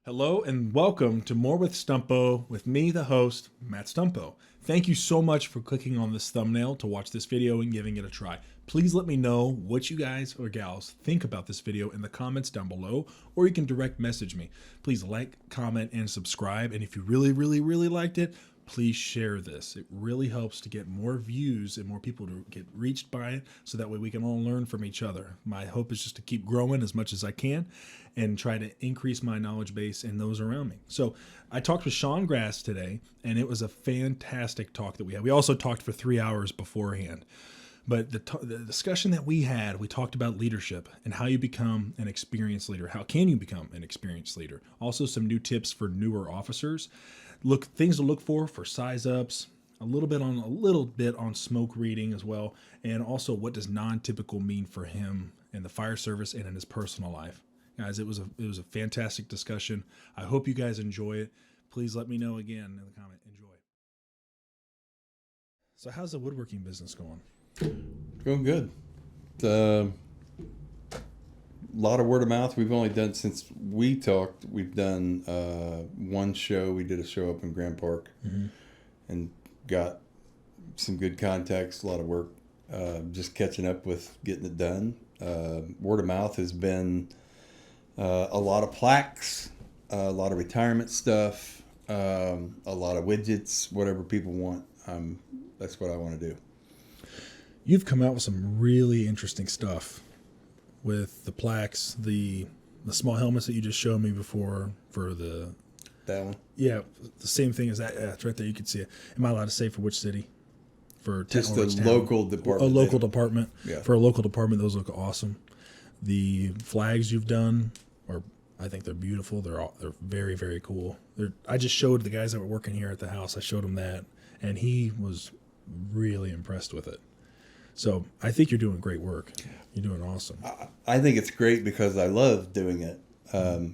Hello and welcome to More with Stumpo with me, the host, Matt Stumpo. Thank you so much for clicking on this thumbnail to watch this video and giving it a try. Please let me know what you guys or gals think about this video in the comments down below, or you can direct message me. Please like, comment, and subscribe. And if you really liked it, please share this. It really helps to get more views and more people to get reached by it, so that way we can all learn from each other. My hope is just to keep growing as much as I can and try to increase my knowledge base and those around me. So I talked with Shawn today, and it was a fantastic talk that we had. We also talked for 3 hours beforehand. But the discussion that we had, we talked about leadership and how you become an experienced leader. How can you become an experienced leader? Also, some new tips for newer officers. Things to look for size ups. A little bit on smoke reading as well, and also what does non-typical mean for him in the fire service and in his personal life. Guys, it was a fantastic discussion. I hope you guys enjoy it. Please let me know again in the comment. Enjoy. So, how's the woodworking business going? Going good. A lot of word of mouth. We've only done, since we talked, we've done one show. We did a show up in Grand Park and got some good contacts, a lot of work. Just catching up with getting it done. Word of mouth has been a lot of plaques, a lot of retirement stuff, a lot of widgets, whatever people want. That's what I want to do. You've come out with some really interesting stuff with the plaques, the small helmets that you just showed me before for the... That one? Yeah, the same thing as that. Yeah, it's right there. You can see it. Am I allowed to say for which city? For just a local department. A local department. Yeah. For a local department, those look awesome. The flags you've done I think they're beautiful. They're very cool. I just showed the guys that were working here at the house. I showed him that, and he was really impressed with it. So I think you're doing great work. You're doing awesome. I think it's great because I love doing it. I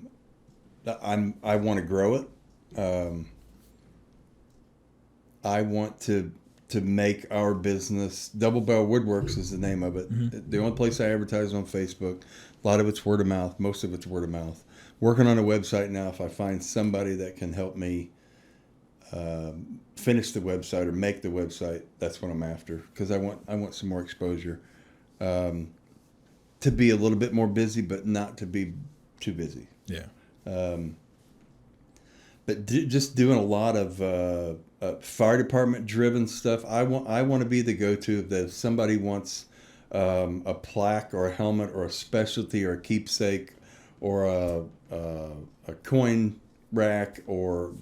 want to grow it. I want to make our business. Double Barrel Woodworks is the name of it. Mm-hmm. The only place I advertise on Facebook. A lot of it's word of mouth. Most of it's word of mouth. Working on a website now. If I find somebody that can help me finish the website or make the website, that's what I'm after, because I want some more exposure. To be a little bit more busy, but not to be too busy. Yeah. But just doing a lot of fire department driven stuff. I want to be the go-to that if somebody wants a plaque or a helmet or a specialty or a keepsake or a coin rack or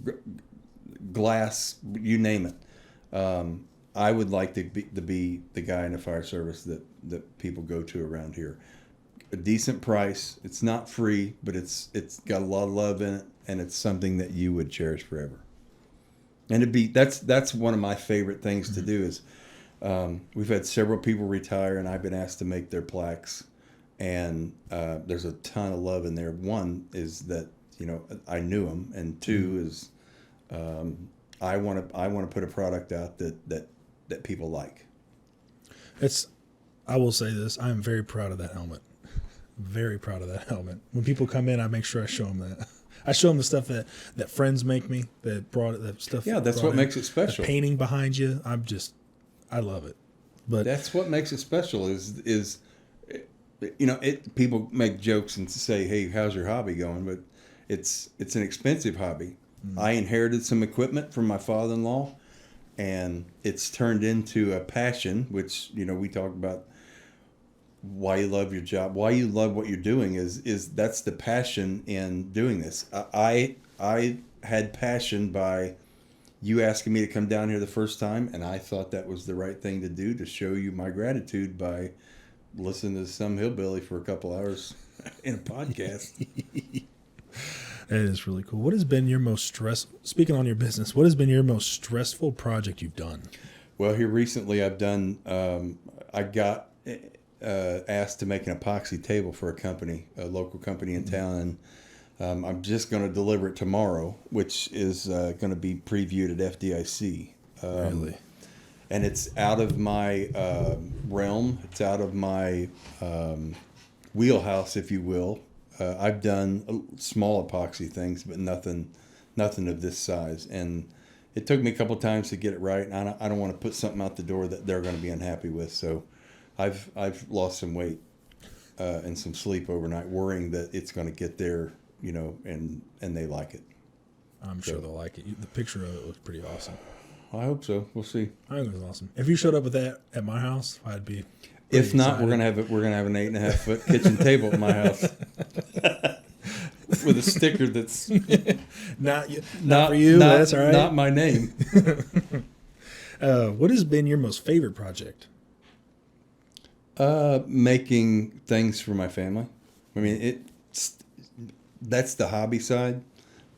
glass, you name it. I would like to be the guy in the fire service that people go to around here. A decent price. It's not free, but it's got a lot of love in it, and it's something that you would cherish forever. And that's one of my favorite things to do is we've had several people retire, and I've been asked to make their plaques, and there's a ton of love in there. One is that I knew them, and two is I want to put a product out that people like. I will say this: I am very proud of that helmet. Very proud of that helmet. When people come in, I make sure I show them that. I show them the stuff that friends make me, that brought it, that stuff. Yeah, that's what makes it special. The painting behind you, I love it. But that's what makes it special is people make jokes and say, "Hey, how's your hobby going?" But it's an expensive hobby. I inherited some equipment from my father-in-law, and it's turned into a passion, which we talk about. Why you love your job, why you love what you're doing is that's the passion in doing this. I had passion by you asking me to come down here the first time, and I thought that was the right thing to do, to show you my gratitude by listening to some hillbilly for a couple hours in a podcast. That is really cool. What has been your most speaking on your business, what has been your most stressful project you've done? Well, here recently I've done, I got asked to make an epoxy table for a local company in town, and I'm just going to deliver it tomorrow, which is going to be previewed at FDIC. Really? And it's out of my realm. It's out of my wheelhouse, if you will. I've done small epoxy things, but nothing of this size. And it took me a couple times to get it right. And I don't want to put something out the door that they're going to be unhappy with. So I've lost some weight and some sleep overnight, worrying that it's going to get there, and they like it. I'm sure they'll like it. The picture of it was pretty awesome. I hope so. We'll see. I think it was awesome. If you showed up with that at my house, I'd be. If not, excited. we're gonna have an 8.5-foot kitchen table at my house with a sticker that's not for you. That's all right. Not my name. What has been your most favorite project? Making things for my family. I mean, that's the hobby side,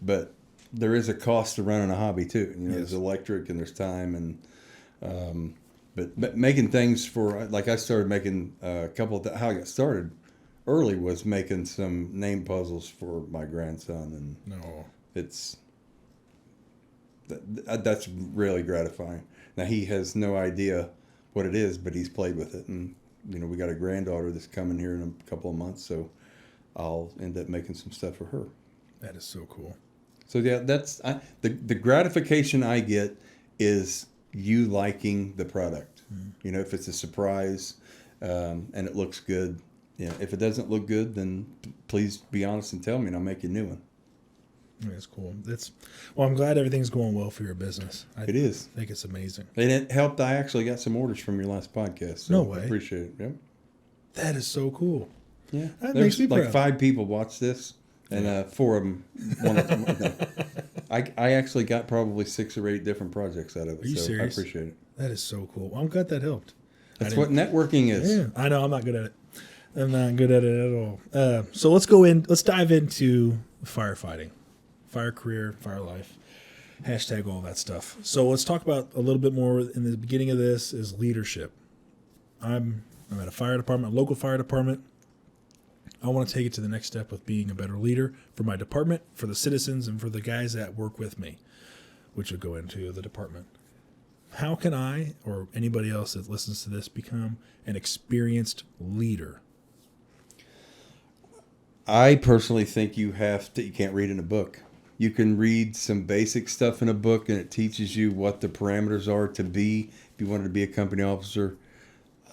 but there is a cost to running a hobby too. Yes. There's electric and there's time and. But making things for, like, I started making a couple of, how I got started early was making some name puzzles for my grandson. And that's really gratifying. Now, he has no idea what it is, but he's played with it. And, we got a granddaughter that's coming here in a couple of months, so I'll end up making some stuff for her. That is so cool. So, yeah, that's the gratification I get is you liking the product. If it's a surprise and it looks good. If it doesn't look good, then please be honest and tell me, and I'll make you a new one. That's cool. I'm glad everything's going well for your business. It is. I think it's amazing. And it helped. I actually got some orders from your last podcast. So no way. I appreciate it. Yep. That is so cool. Yeah. That There's makes me like proud. 5 people watched this, and 4 of them wanted to. I actually got probably 6 or 8 different projects out of it. Are you serious? I appreciate it. That is so cool. Well, I'm glad that helped. That's what networking is. Yeah, I know. I'm not good at it. I'm not good at it at all. So let's dive into firefighting, fire career, fire life, hashtag all that stuff. So let's talk about a little bit more in the beginning of this is leadership. I'm at a fire department, a local fire department. I want to take it to the next step with being a better leader for my department, for the citizens, and for the guys that work with me, which would go into the department. How can I, or anybody else that listens to this, become an experienced leader? I personally think you can't read in a book. You can read some basic stuff in a book, and it teaches you what the parameters are to be, if you wanted to be a company officer.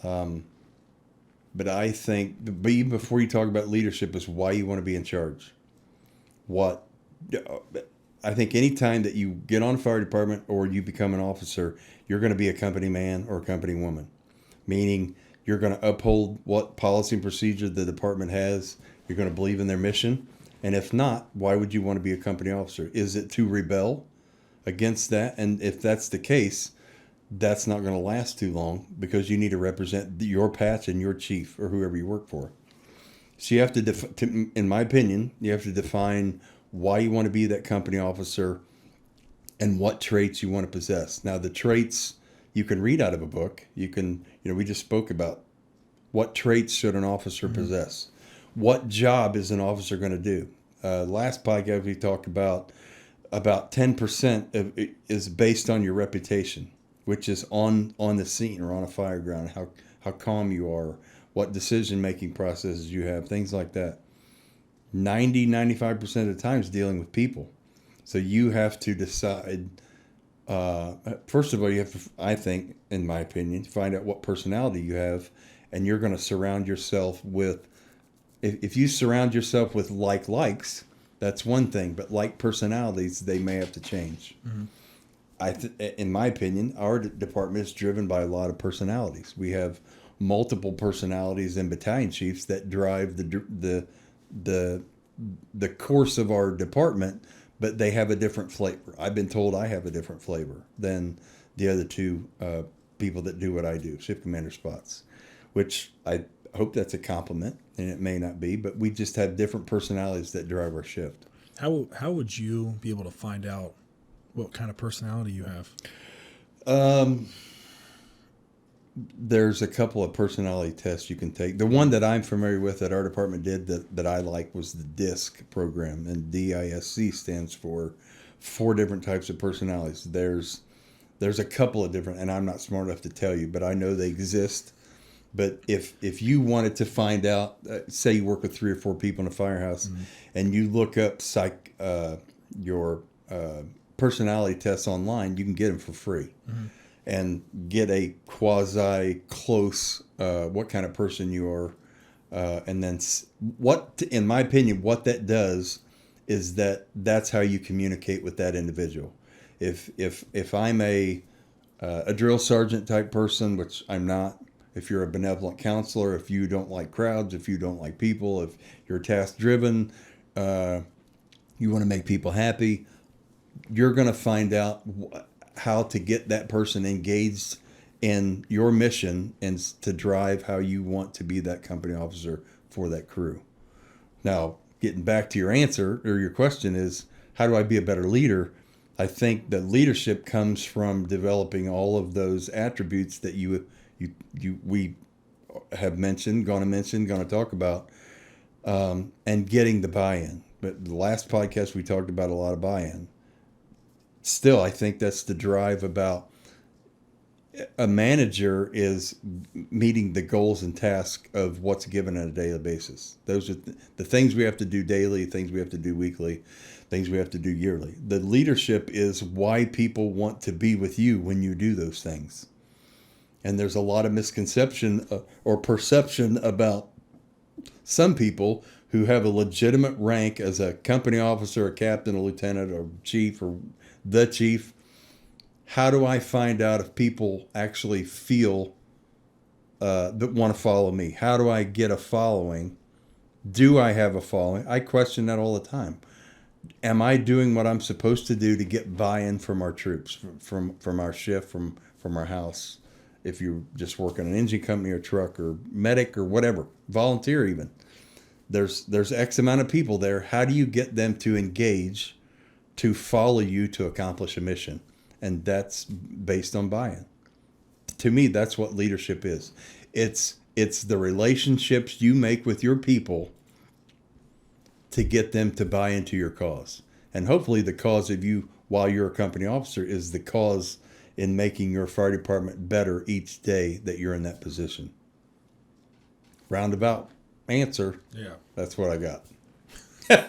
But I think, even before you talk about leadership, is why you want to be in charge. I think any time that you get on a fire department or you become an officer, you're going to be a company man or a company woman, meaning you're going to uphold what policy and procedure the department has. You're going to believe in their mission. And if not, why would you want to be a company officer? Is it to rebel against that? And if that's the case, that's not going to last too long because you need to represent your patch and your chief or whoever you work for. So you have to, in my opinion, you have to define why you want to be that company officer and what traits you want to possess. Now, the traits you can read out of a book. You can, we just spoke about what traits should an officer possess. What job is an officer going to do? Last podcast we talked about 10% of it is based on your reputation, which is on the scene or on a fire ground, how calm you are, what decision-making processes you have, things like that. 95% of the time is dealing with people. So you have to decide, first of all, you have to, I think, in my opinion, find out what personality you have, and you're going to surround yourself with, if you surround yourself with likes, that's one thing, but like personalities, they may have to change. Mm-hmm. In my opinion, our department is driven by a lot of personalities. We have multiple personalities and battalion chiefs that drive the course of our department, but they have a different flavor. I've been told I have a different flavor than the other 2 people that do what I do, shift commander spots, which I hope that's a compliment, and it may not be, but we just have different personalities that drive our shift. How would you be able to find out what kind of personality you have? There's a couple of personality tests you can take. The one that I'm familiar with that our department did that I like was the DISC program, and DISC stands for 4 different types of personalities. There's a couple of different, and I'm not smart enough to tell you, but I know they exist. But if you wanted to find out, say you work with 3 or 4 people in a firehouse, and you look up your personality tests online, you can get them for free, and get a quasi close what kind of person you are, and then in my opinion, what that does is that's how you communicate with that individual. If I'm a drill sergeant type person, which I'm not. If you're a benevolent counselor, if you don't like crowds, if you don't like people, if you're task driven, you want to make people happy, you're going to find out how to get that person engaged in your mission and to drive how you want to be that company officer for that crew. Now, getting back to your answer or your question is, how do I be a better leader? I think that leadership comes from developing all of those attributes that we have mentioned, going to talk about, and getting the buy-in. But the last podcast we talked about a lot of buy-in. Still, I think that's the drive about a manager is meeting the goals and tasks of what's given on a daily basis. Those are the things we have to do daily, things we have to do weekly, things we have to do yearly. The leadership is why people want to be with you when you do those things. And there's a lot of misconception or perception about some people who have a legitimate rank as a company officer, a captain, a lieutenant, or chief, or the chief. How do I find out if people actually feel that want to follow me? How do I get a following? Do I have a following? I question that all the time. Am I doing what I'm supposed to do to get buy-in from our troops, from our shift, from our house? If you just work in an engine company or truck or medic or whatever, volunteer even, there's X amount of people there. How do you get them to engage, to follow you to accomplish a mission? And that's based on buy-in. To me, that's what leadership is. It's the relationships you make with your people to get them to buy into your cause. And hopefully the cause of you, while you're a company officer, is the cause in making your fire department better each day that you're in that position. Roundabout answer. Yeah. That's what I got.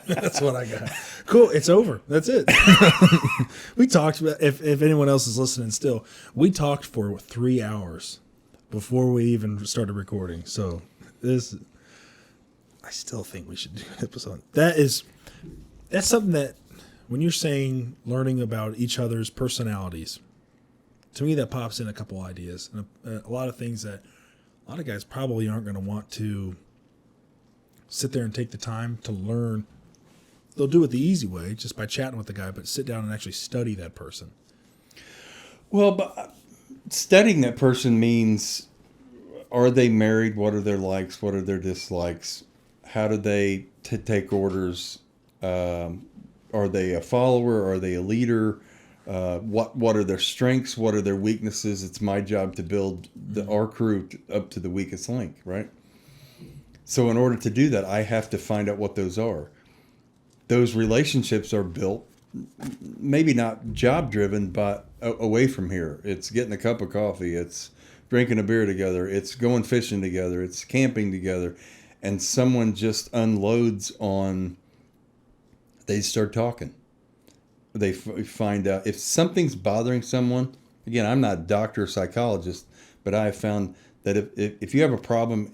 That's what I got. Cool. It's over. That's it. We talked about, if anyone else is listening still, we talked for 3 hours before we even started recording. So I still think we should do an episode. That's something that when you're saying learning about each other's personalities, to me, that pops in a couple ideas and a lot of things that a lot of guys probably aren't going to want to sit there and take the time to learn. They'll do it the easy way, just by chatting with the guy, but sit down and actually study that person. Well, but studying that person means, are they married? What are their likes? What are their dislikes? How do they take orders? Are they a follower? Are they a leader? What are their strengths? What are their weaknesses? It's my job to build our crew up to the weakest link, right? So in order to do that, I have to find out what those are. Those relationships are built, maybe not job driven, but away from here. It's getting a cup of coffee. It's drinking a beer together. It's going fishing together. It's camping together. And someone just unloads on, they start talking. They find out if something's bothering someone. Again, I'm not a doctor or psychologist, but I have found that if you have a problem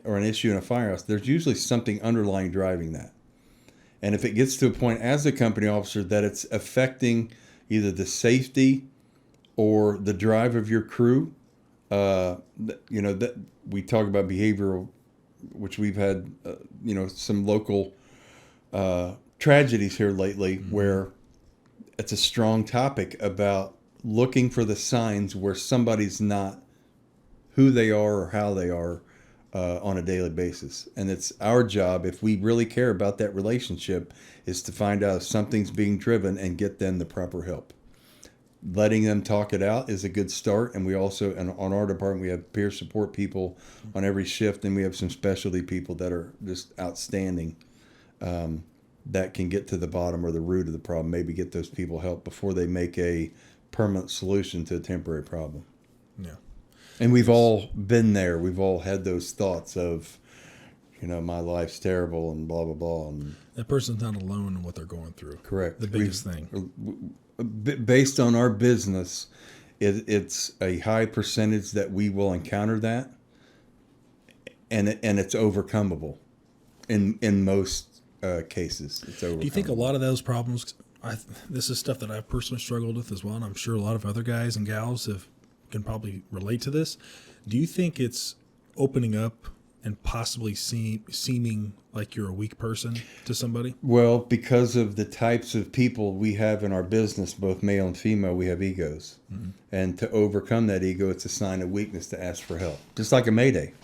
or an issue in a firehouse, there's usually something underlying driving that. And if it gets to a point as a company officer that it's affecting either the safety or the drive of your crew, that we talk about behavioral, which we've had, some local tragedies here lately, where it's a strong topic about looking for the signs where somebody's not who they are or how they are on a daily basis. And it's our job, if we really care about that relationship, is to find out if something's being driven and get them the proper help. Letting them talk it out is a good start. And we also, on our department, we have peer support people on every shift, and we have some specialty people that are just outstanding, that can get to the bottom or the root of the problem, maybe get those people help before they make a permanent solution to a temporary problem. Yeah. And we've all been there. We've all had those thoughts of, my life's terrible and blah, blah, blah. And That person's not alone in what they're going through. correct. The biggest thing. Based on our business, it's a high percentage that we will encounter that, and it's overcomable. In most cases, it's overcomable. Do you think a lot of those problems? This is stuff that I've personally struggled with as well, and I'm sure a lot of other guys and gals can probably relate to this. Do you think it's opening up and possibly seeming like you're a weak person to somebody? Well, because of the types of people we have in our business, both male and female, we have egos. Mm-hmm. And to overcome that ego, it's a sign of weakness to ask for help. Just like a Mayday.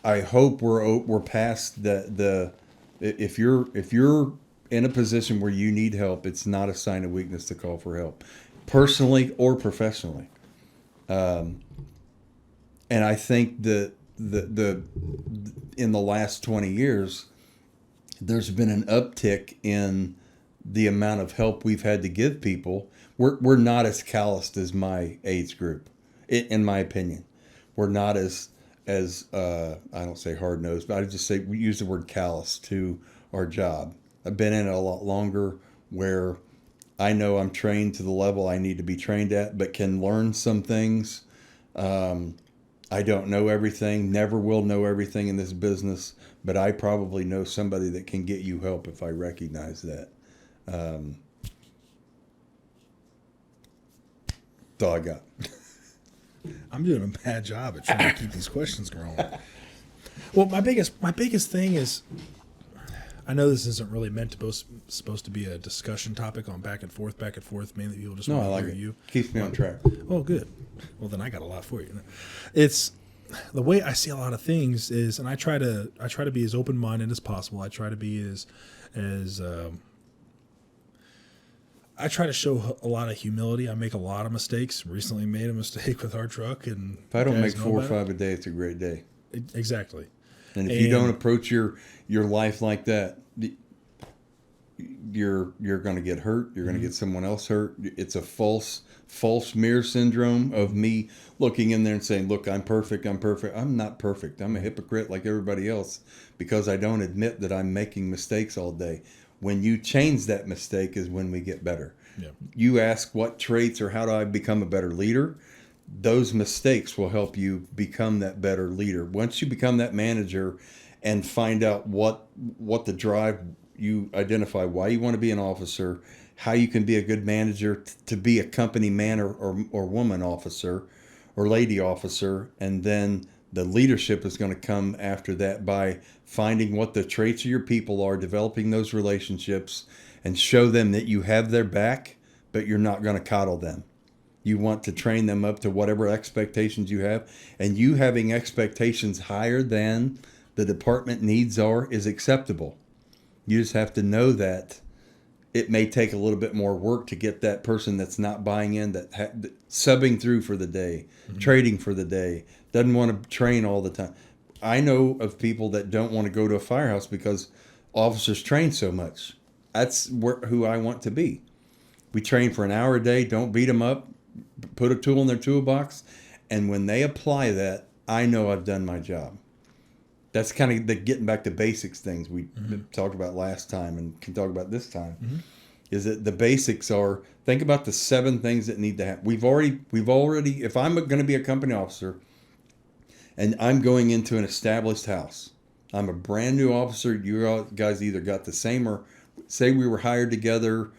I hope we're past the if you're in a position where you need help, it's not a sign of weakness to call for help, personally or professionally. And I think that the in the last 20 years, there's been an uptick in the amount of help we've had to give people. We're not as calloused as my age group, in my opinion. We're not as I don't say hard nosed, but I just say we use the word callous to our job. I've been in it a lot longer, where I know I'm trained to the level I need to be trained at, but can learn some things. I don't know everything, never will know everything in this business, but I probably know somebody that can get you help if I recognize that. That's all I got. I'm doing a bad job at trying to keep these questions going. Well, my biggest thing is, I know this isn't really supposed to be a discussion topic on back and forth. Mainly people just want to hear you. Keeps me on track. Oh, good. Well, then I got a lot for you. It's the way I see a lot of things is, and I try to be as open minded as possible. I try to be I try to show a lot of humility. I make a lot of mistakes. Recently made a mistake with our truck, and if I don't make 4 or 5 a day, it's a great day. Exactly. And if you don't approach your life like that, you're going to get hurt. You're going to get someone else hurt. It's a false mirror syndrome of me looking in there and saying, "Look, I'm perfect. I'm not perfect. I'm a hypocrite like everybody else because I don't admit that I'm making mistakes all day." When you change that mistake is when we get better. Yeah. You ask what traits or how do I become a better leader? Those mistakes will help you become that better leader. Once you become that manager and find out what the drive, you identify why you want to be an officer, how you can be a good manager to be a company man or woman officer or lady officer, and then the leadership is going to come after that by finding what the traits of your people are, developing those relationships, and show them that you have their back, but you're not going to coddle them. You want to train them up to whatever expectations you have, and you having expectations higher than the department needs are is acceptable. You just have to know that it may take a little bit more work to get that person that's not buying in, that subbing through for the day, trading for the day, doesn't want to train all the time. I know of people that don't want to go to a firehouse because officers train so much. That's who I want to be. We train for an hour a day, don't beat them up, put a tool in their toolbox, and when they apply that, I know I've done my job. That's kind of the getting back to basics things we talked about last time and can talk about this time. Is that the basics are, think about the 7 things that need to happen. We've already, if I'm going to be a company officer and I'm going into an established house, I'm a brand new officer, you guys either got the same or say we were hired together,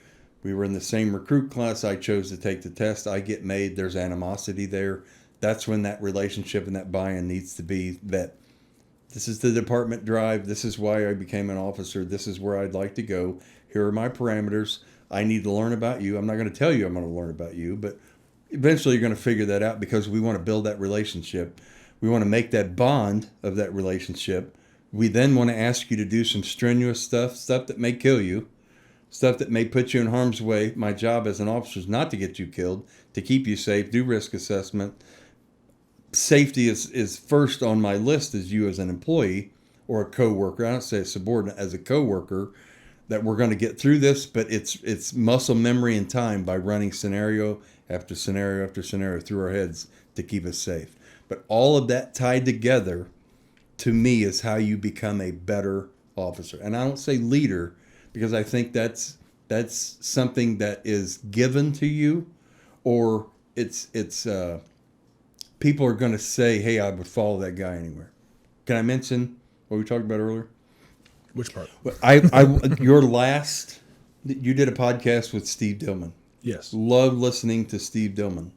we were in the same recruit class, I chose to take the test, I get made, there's animosity there. That's when that relationship and that buy-in needs to be that this is the department drive, this is why I became an officer, this is where I'd like to go, here are my parameters, I need to learn about you. I'm not going to tell you I'm going to learn about you, but eventually you're going to figure that out because we want to build that relationship. We want to make that bond of that relationship. We then want to ask you to do some strenuous stuff that may kill you, stuff that may put you in harm's way. My job as an officer is not to get you killed, to keep you safe, do risk assessment. Safety is first on my list as you as an employee or a coworker. I don't say a subordinate, as a coworker, that we're going to get through this, but it's muscle memory and time by running scenario after scenario after scenario through our heads to keep us safe. But all of that tied together, to me, is how you become a better officer. And I don't say leader, because I think that's something that is given to you, or it's people are going to say, hey, I would follow that guy anywhere. Can I mention what we talked about earlier? Which part? You did a podcast with Steve Dillman. Yes. Love listening to Steve Dillman.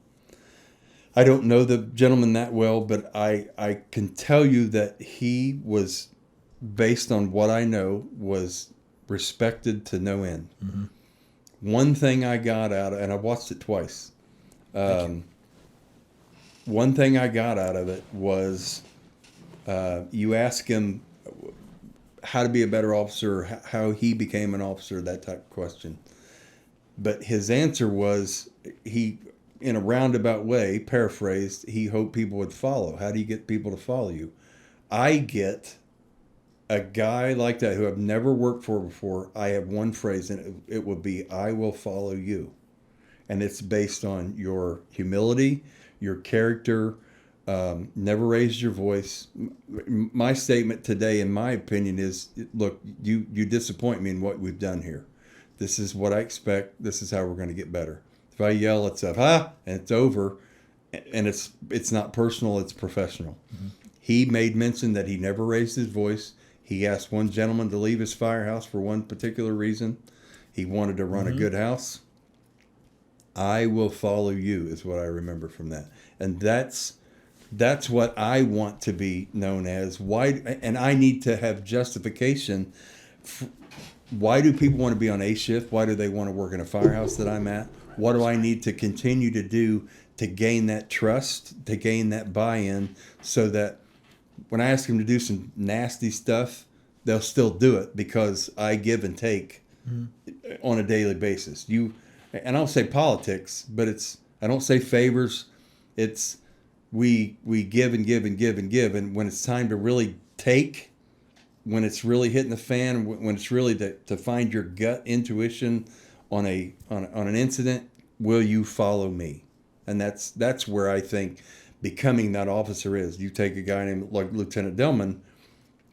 I don't know the gentleman that well, but I can tell you that he was, based on what I know, was respected to no end. Mm-hmm. One thing I got out of, and I watched it twice. One thing I got out of it was, you ask him how to be a better officer, how he became an officer, that type of question. But his answer was, he, in a roundabout way, paraphrased, he hoped people would follow. How do you get people to follow you? I get a guy like that who I've never worked for before. I have one phrase, and it would be, I will follow you. And it's based on your humility, your character, never raise your voice. My statement today, in my opinion, is, look, you disappoint me in what we've done here. This is what I expect. This is how we're going to get better. If I yell, it's and it's over, and it's not personal, it's professional. Mm-hmm. He made mention that he never raised his voice. He asked one gentleman to leave his firehouse for one particular reason. He wanted to run a good house. I will follow you is what I remember from that. And that's what I want to be known as. Why? And I need to have justification. Why do people want to be on A shift? Why do they want to work in a firehouse that I'm at? What do I need to continue to do to gain that trust, to gain that buy-in, so that when I ask them to do some nasty stuff, they'll still do it because I give and take on a daily basis. And I don't say politics, but I don't say favors. It's we give and give and give and give, and when it's time to really take, when it's really hitting the fan, when it's really to find your gut intuition on an incident, will you follow me? And that's where I think becoming that officer is. You take a guy named like Lieutenant Dillman,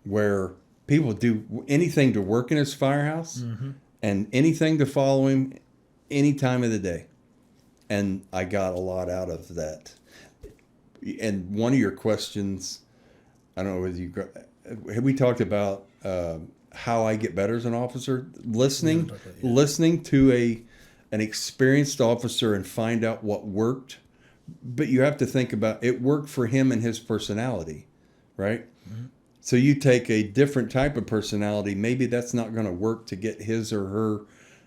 where people do anything to work in his firehouse and anything to follow him any time of the day. And I got a lot out of that. And one of your questions, I don't know whether have we talked about how I get better as an officer? Listening to an experienced officer and find out what worked. But you have to think about, it worked for him and his personality, right? Mm-hmm. So you take a different type of personality, maybe that's not going to work to get his or her,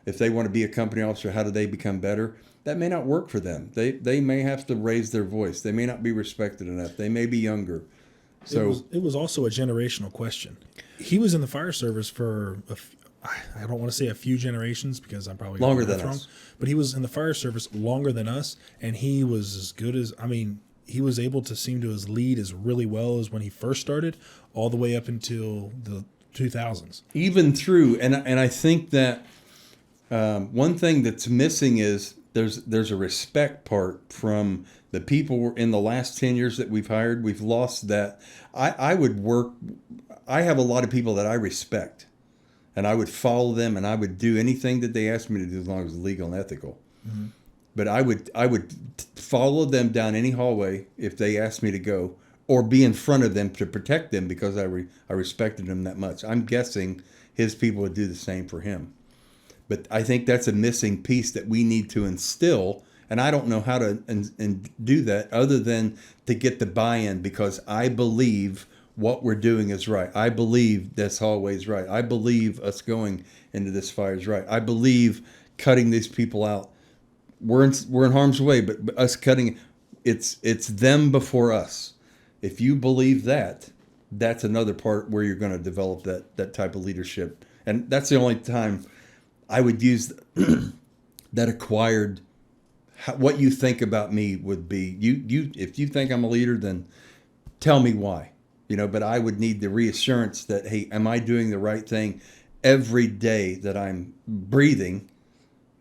if they want to be a company officer, how do they become better? That may not work for them. They may have to raise their voice. They may not be respected enough. They may be younger. So it was also a generational question. He was in the fire service for I don't want to say a few generations because I'm probably longer than us. But he was in the fire service longer than us, and he was as good as, he was able to seem to lead as really well as when he first started, all the way up until the 2000s. Even through, and I think that one thing that's missing is there's a respect part from the people in the last 10 years that we've hired. We've lost that. I have a lot of people that I respect, and I would follow them, and I would do anything that they asked me to do as long as it was legal and ethical. Mm-hmm. But I would follow them down any hallway if they asked me to go, or be in front of them to protect them because I respected them that much. I'm guessing his people would do the same for him. But I think that's a missing piece that we need to instill, and I don't know how to and do that other than to get the buy-in, because I believe what we're doing is right. I believe this hallway is right. I believe us going into this fire is right. I believe cutting these people out. We're in harm's way, but us cutting, it's them before us. If you believe that, that's another part where you're going to develop that type of leadership. And that's the only time I would use that acquired. What you think about me would be, you if you think I'm a leader, then tell me why. But I would need the reassurance that, hey, am I doing the right thing every day that I'm breathing?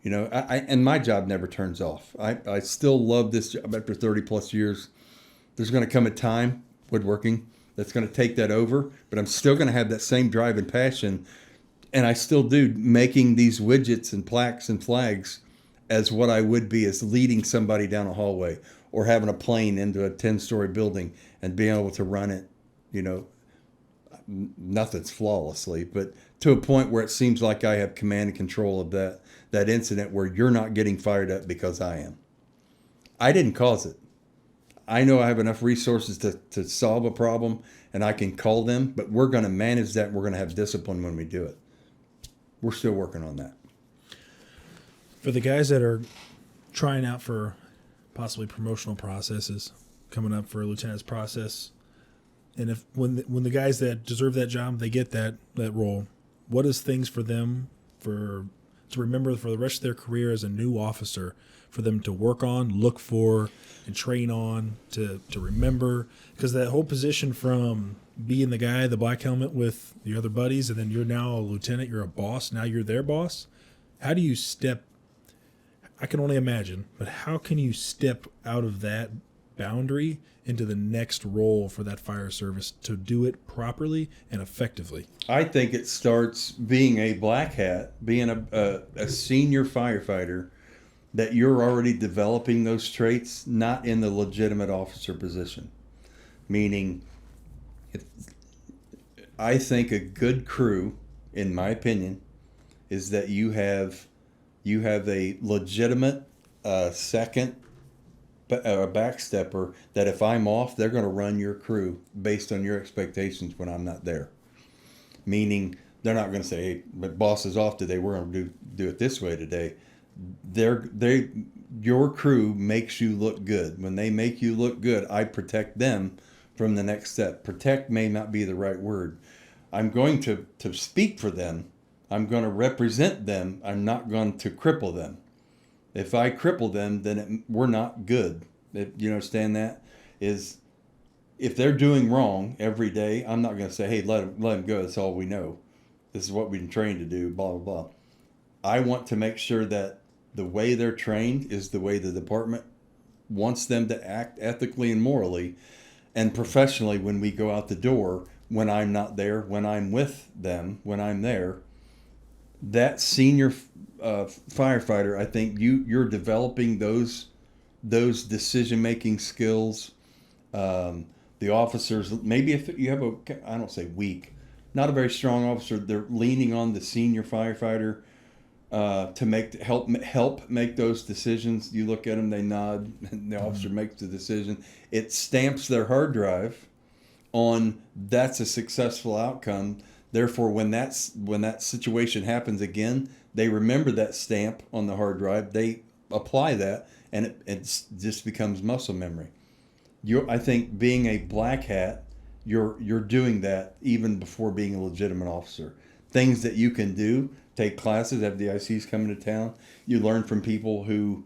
And my job never turns off. I still love this job after 30 plus years. There's going to come a time, woodworking, that's going to take that over, but I'm still going to have that same drive and passion. And I still do, making these widgets and plaques and flags as what I would be as leading somebody down a hallway or having a plane into a 10-story building and being able to run it, you know, nothing's flawlessly, but to a point where it seems like I have command and control of that incident where you're not getting fired up because I am. I didn't cause it. I know I have enough resources to solve a problem and I can call them, but we're going to manage that and we're going to have discipline when we do it. We're still working on that. For the guys that are trying out for possibly promotional processes, coming up for a lieutenant's process, and if when the guys that deserve that job, they get that role, what is things for them to remember for the rest of their career as a new officer, for them to work on, look for, and train on, to remember? Because that whole position from being the guy, the black helmet with the other buddies, and then you're now a lieutenant, you're a boss, now you're their boss. How do you step, I can only imagine, but how can you step out of that boundary into the next role for that fire service to do it properly and effectively? I think it starts being a black hat, being a senior firefighter, that you're already developing those traits, not in the legitimate officer position. Meaning, I think a good crew, in my opinion, is that you have a legitimate second backstepper that if I'm off, they're going to run your crew based on your expectations when I'm not there. Meaning, they're not going to say, "Hey, my boss is off today. We're going to do it this way today." Your crew makes you look good. When they make you look good, I protect them from the next step. Protect may not be the right word. I'm going to speak for them. I'm going to represent them. I'm not going to cripple them. If I cripple them, then we're not good. You understand that? Is if they're doing wrong every day, I'm not going to say, "Hey, let them go. That's all we know. This is what we've been trained to do." Blah blah blah. I want to make sure that the way they're trained is the way the department wants them to act ethically and morally and professionally when we go out the door. When I'm not there, when I'm with them, when I'm there, that senior firefighter, I think you're developing those decision-making skills. The officers, maybe if you have I don't say weak, not a very strong officer, they're leaning on the senior firefighter to help make those decisions. You look at them, they nod, and the officer makes the decision. It stamps their hard drive on that's a successful outcome. Therefore, when that situation happens again, they remember that stamp on the hard drive. They apply that, and it just becomes muscle memory. I think being a black hat, you're doing that even before being a legitimate officer. Things that you can do. Take classes, have the ICs coming to town. You learn from people who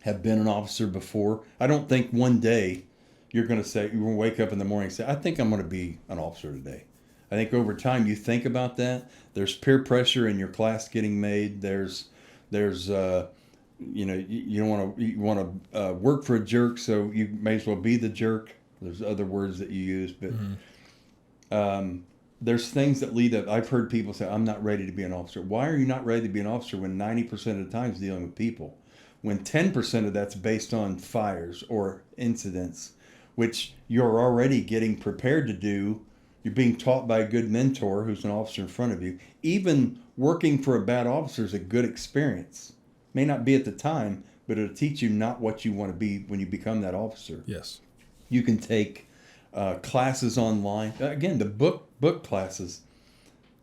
have been an officer before. I don't think one day you're going to wake up in the morning and say, "I think I'm going to be an officer today." I think over time you think about that. There's peer pressure in your class getting made. There's you want to work for a jerk, so you may as well be the jerk. There's other words that you use, but there's things that lead up. I've heard people say, "I'm not ready to be an officer." Why are you not ready to be an officer when 90% of the time is dealing with people? When 10% of that's based on fires or incidents, which you're already getting prepared to do. You're being taught by a good mentor who's an officer in front of you. Even working for a bad officer is a good experience. May not be at the time, but it'll teach you not what you want to be when you become that officer. Yes. You can take classes online. Again, the book classes.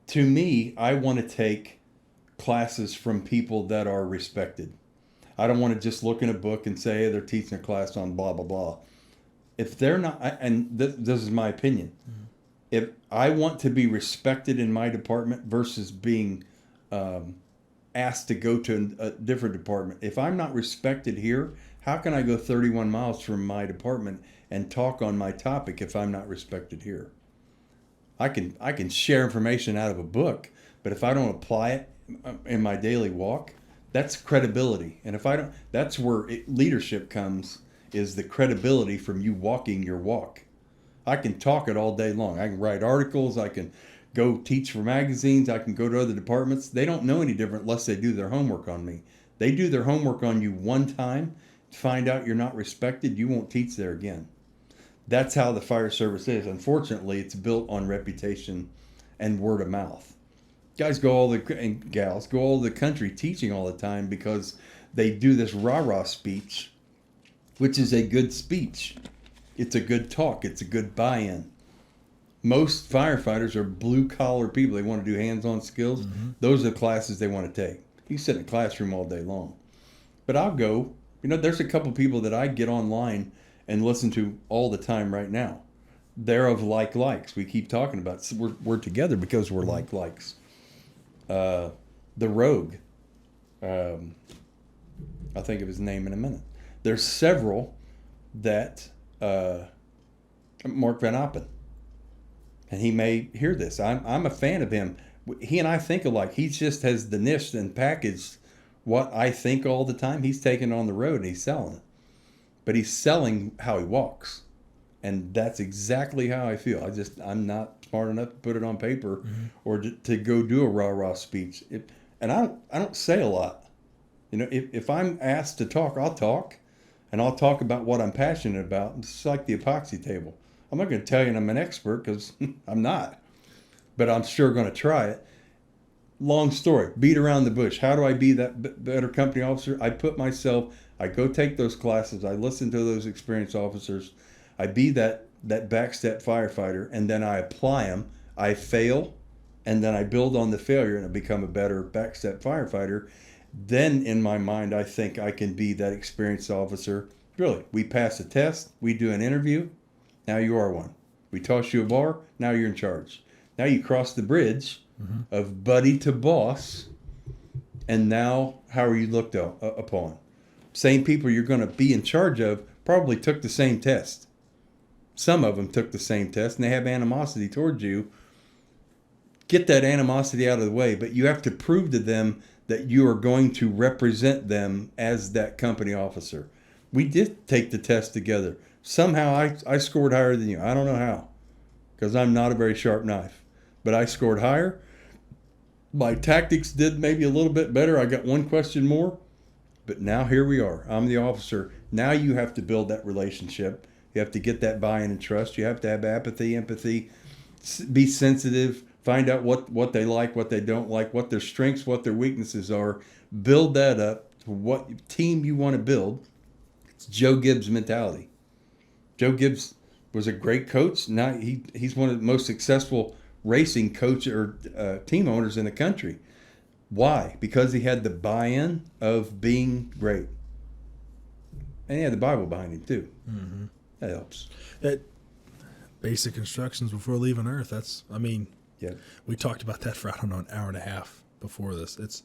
To me, I want to take classes from people that are respected. I don't want to just look in a book and say, "Hey, they're teaching a class on blah, blah, blah." If they're not, and this is my opinion, if I want to be respected in my department versus being asked to go to a different department, if I'm not respected here, how can I go 31 miles from my department and talk on my topic if I'm not respected here? I can share information out of a book, but if I don't apply it in my daily walk, that's credibility. And if I don't, that's where leadership comes, is the credibility from you walking your walk. I can talk it all day long. I can write articles. I can go teach for magazines. I can go to other departments. They don't know any different unless they do their homework on me. They do their homework on you one time, find out you're not respected, you won't teach there again. That's how the fire service is. Unfortunately, it's built on reputation and word of mouth. Guys and gals go all over the country teaching all the time because they do this rah-rah speech, which is a good speech. It's a good talk. It's a good buy-in. Most firefighters are blue-collar people. They want to do hands-on skills. Mm-hmm. Those are the classes they want to take. You sit in a classroom all day long. But I'll go. There's a couple people that I get online and listen to all the time right now. They're of likes. We keep talking about it. We're together because we're likes. The Rogue. I'll think of his name in a minute. There's several that Mark Van Oppen. And he may hear this. I'm a fan of him. He and I think alike. He just has the niche and packaged what I think all the time. He's taking it on the road and he's selling it. But he's selling how he walks. And that's exactly how I feel. I'm not smart enough to put it on paper or to go do a rah-rah speech. And I don't say a lot. If I'm asked to talk, I'll talk. And I'll talk about what I'm passionate about. It's like the epoxy table. I'm not going to tell you I'm an expert because I'm not. But I'm sure going to try it. Long story, beat around the bush. How do I be that better company officer? I go take those classes. I listen to those experienced officers. I be that backstep firefighter, and then I apply them. I fail, and then I build on the failure, and I become a better backstep firefighter. Then in my mind, I think I can be that experienced officer. Really, we pass a test. We do an interview. Now you are one. We toss you a bar. Now you're in charge. Now you cross the bridge of buddy to boss, and now how are you looked upon? Same people you're going to be in charge of probably took the same test. Some of them took the same test, and they have animosity towards you. Get that animosity out of the way, but you have to prove to them that you are going to represent them as that company officer. We did take the test together. Somehow I scored higher than you. I don't know how, because I'm not a very sharp knife. But I scored higher. My tactics did maybe a little bit better. I got one question more. But now here we are. I'm the officer. Now you have to build that relationship. You have to get that buy-in and trust. You have to have apathy, empathy, be sensitive, find out what they like, what they don't like, what their strengths, what their weaknesses are. Build that up to what team you want to build. It's Joe Gibbs' mentality. Joe Gibbs was a great coach. Now he's one of the most successful racing coach or team owners in the country. Why? Because he had the buy-in of being great. And he had the Bible behind him too. Mm-hmm. That helps. That basic instructions before leaving Earth. Yeah. We talked about that for, an hour and a half before this.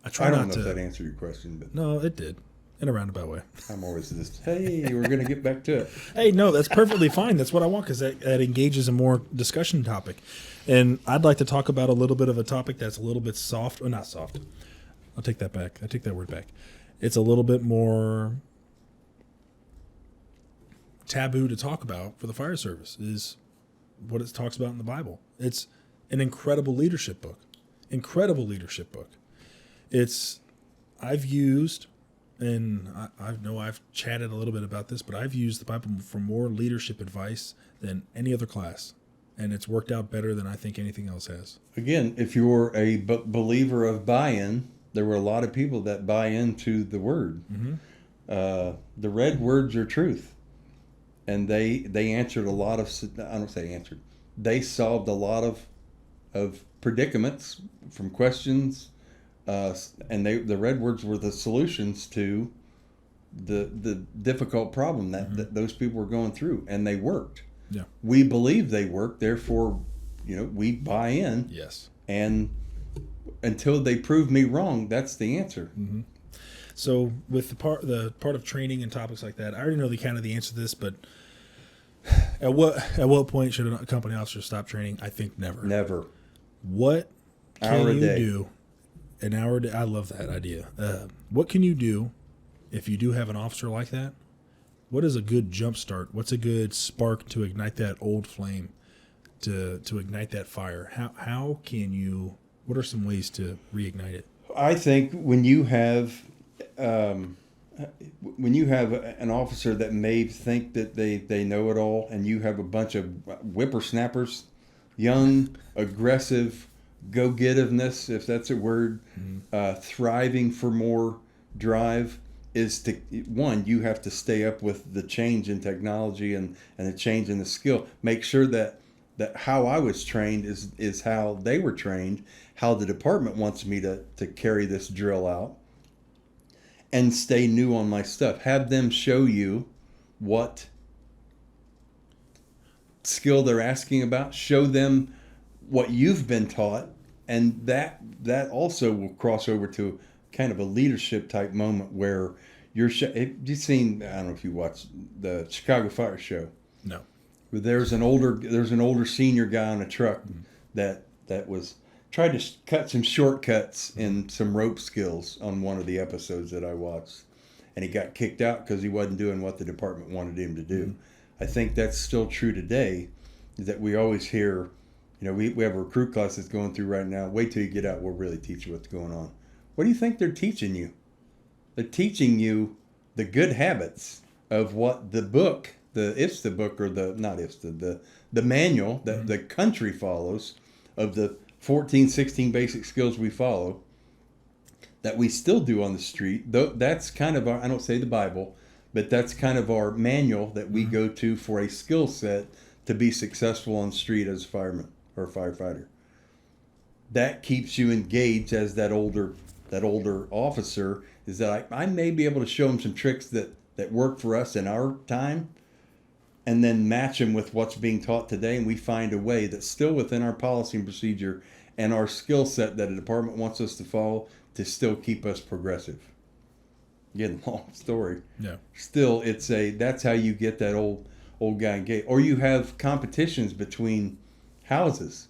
I don't know if that answered your question, but no, it did. In a roundabout way. I'm always this, hey, we're going to get back to it. Hey, no, that's perfectly fine. That's what I want because that engages a more discussion topic. And I'd like to talk about a little bit of a topic that's a little bit soft. Or not soft. I'll take that back. I take that word back. It's a little bit more taboo to talk about for the fire service is what it talks about in the Bible. It's an incredible leadership book. Incredible leadership book. I've used... And I know I've chatted a little bit about this, but I've used the Bible for more leadership advice than any other class. And it's worked out better than I think anything else has. Again, if you're a believer of buy-in, there were a lot of people that buy into the word. Mm-hmm. The red words are truth. And they answered a lot of, I don't say answered, they solved a lot of predicaments from questions. And the red words were the solutions to the difficult problem that those people were going through, and they worked. Yeah, we believe they worked. Therefore, we buy in. Yes, and until they prove me wrong, that's the answer. Mm-hmm. So with the part of training and topics like that, I already know the answer to this, but at what point should a company officer stop training? I think never. Never. What can you do? An hour a day. I love that idea. What can you do if you do have an officer like that, what is a good jump start? What's a good spark to ignite that old flame, to ignite that fire? How can you? What are some ways to reignite it? I think when you have an officer that may think that they know it all, and you have a bunch of whippersnappers, young, aggressive, go-getiveness, if that's a word, thriving for more drive, is to, one, you have to stay up with the change in technology and the change in the skill. Make sure that how I was trained is how they were trained, how the department wants me to carry this drill out, and stay new on my stuff. Have them show you what skill they're asking about. Show them what you've been taught, and that also will cross over to kind of a leadership type moment where you've seen, I don't know if you watched the Chicago Fire Show. No. There's an older senior guy on a truck that was tried to cut some shortcuts in some rope skills on one of the episodes that I watched, and he got kicked out because he wasn't doing what the department wanted him to do. I think that's still true today, that we always hear, we have a recruit class that's going through right now. Wait till you get out, we'll really teach you what's going on. What do you think they're teaching you? They're teaching you the good habits of what the book, the manual that the country follows, of the 14, 16 basic skills we follow, that we still do on the street. That's kind of our, I don't say the Bible, but that's kind of our manual that we go to for a skill set to be successful on the street as a fireman or a firefighter. That keeps you engaged as that older officer, is that I may be able to show them some tricks that work for us in our time, and then match them with what's being taught today, and we find a way that's still within our policy and procedure and our skill set that a department wants us to follow to still keep us progressive. Again, long story. Yeah. Still, that's how you get that old guy engaged. Or you have competitions between houses.